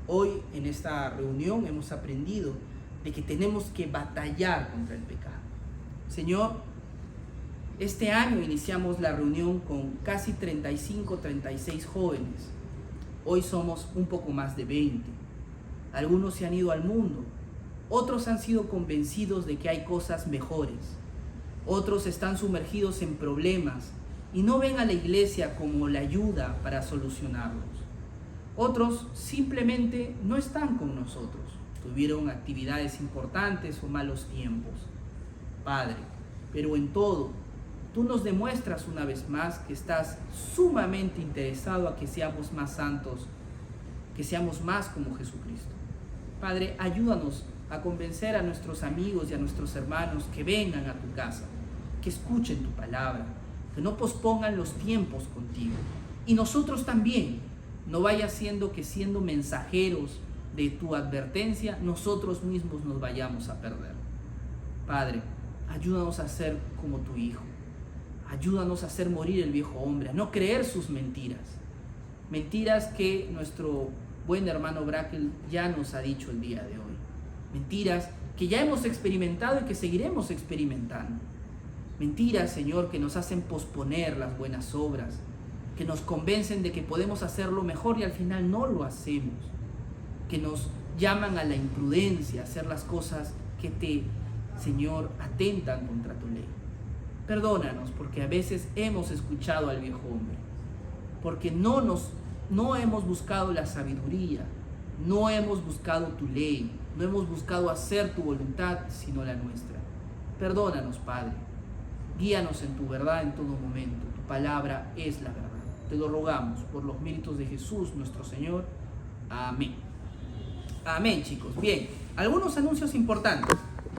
hoy en esta reunión hemos aprendido de que tenemos que batallar contra el pecado. Señor, este año iniciamos la reunión con casi 35, 36 jóvenes. Hoy somos un poco más de 20. Algunos se han ido al mundo. Otros han sido convencidos de que hay cosas mejores. Otros están sumergidos en problemas y no ven a la iglesia como la ayuda para solucionarlos. Otros simplemente no están con nosotros. Tuvieron actividades importantes o malos tiempos. Padre, pero en todo, tú nos demuestras una vez más que estás sumamente interesado a que seamos más santos, que seamos más como Jesucristo. Padre, ayúdanos a convencer a nuestros amigos y a nuestros hermanos que vengan a tu casa, que escuchen tu palabra, que no pospongan los tiempos contigo. Y nosotros también, no vaya siendo que siendo mensajeros de tu advertencia, nosotros mismos nos vayamos a perder. Padre, ayúdanos a ser como tu Hijo. Ayúdanos a hacer morir el viejo hombre, a no creer sus mentiras. Mentiras que nuestro buen hermano Brakel ya nos ha dicho el día de hoy. Mentiras que ya hemos experimentado y que seguiremos experimentando. Mentiras, Señor, que nos hacen posponer las buenas obras, que nos convencen de que podemos hacerlo mejor y al final no lo hacemos. Que nos llaman a la imprudencia, a hacer las cosas que Señor, atentan contra tu ley. Perdónanos porque a veces hemos escuchado al viejo hombre, porque no hemos buscado la sabiduría, no hemos buscado tu ley, no hemos buscado hacer tu voluntad, sino la nuestra. Perdónanos, Padre. Guíanos en tu verdad en todo momento. Tu palabra es la verdad. Te lo rogamos por los méritos de Jesús, nuestro Señor. Amén. Amén, chicos. Bien, algunos anuncios importantes.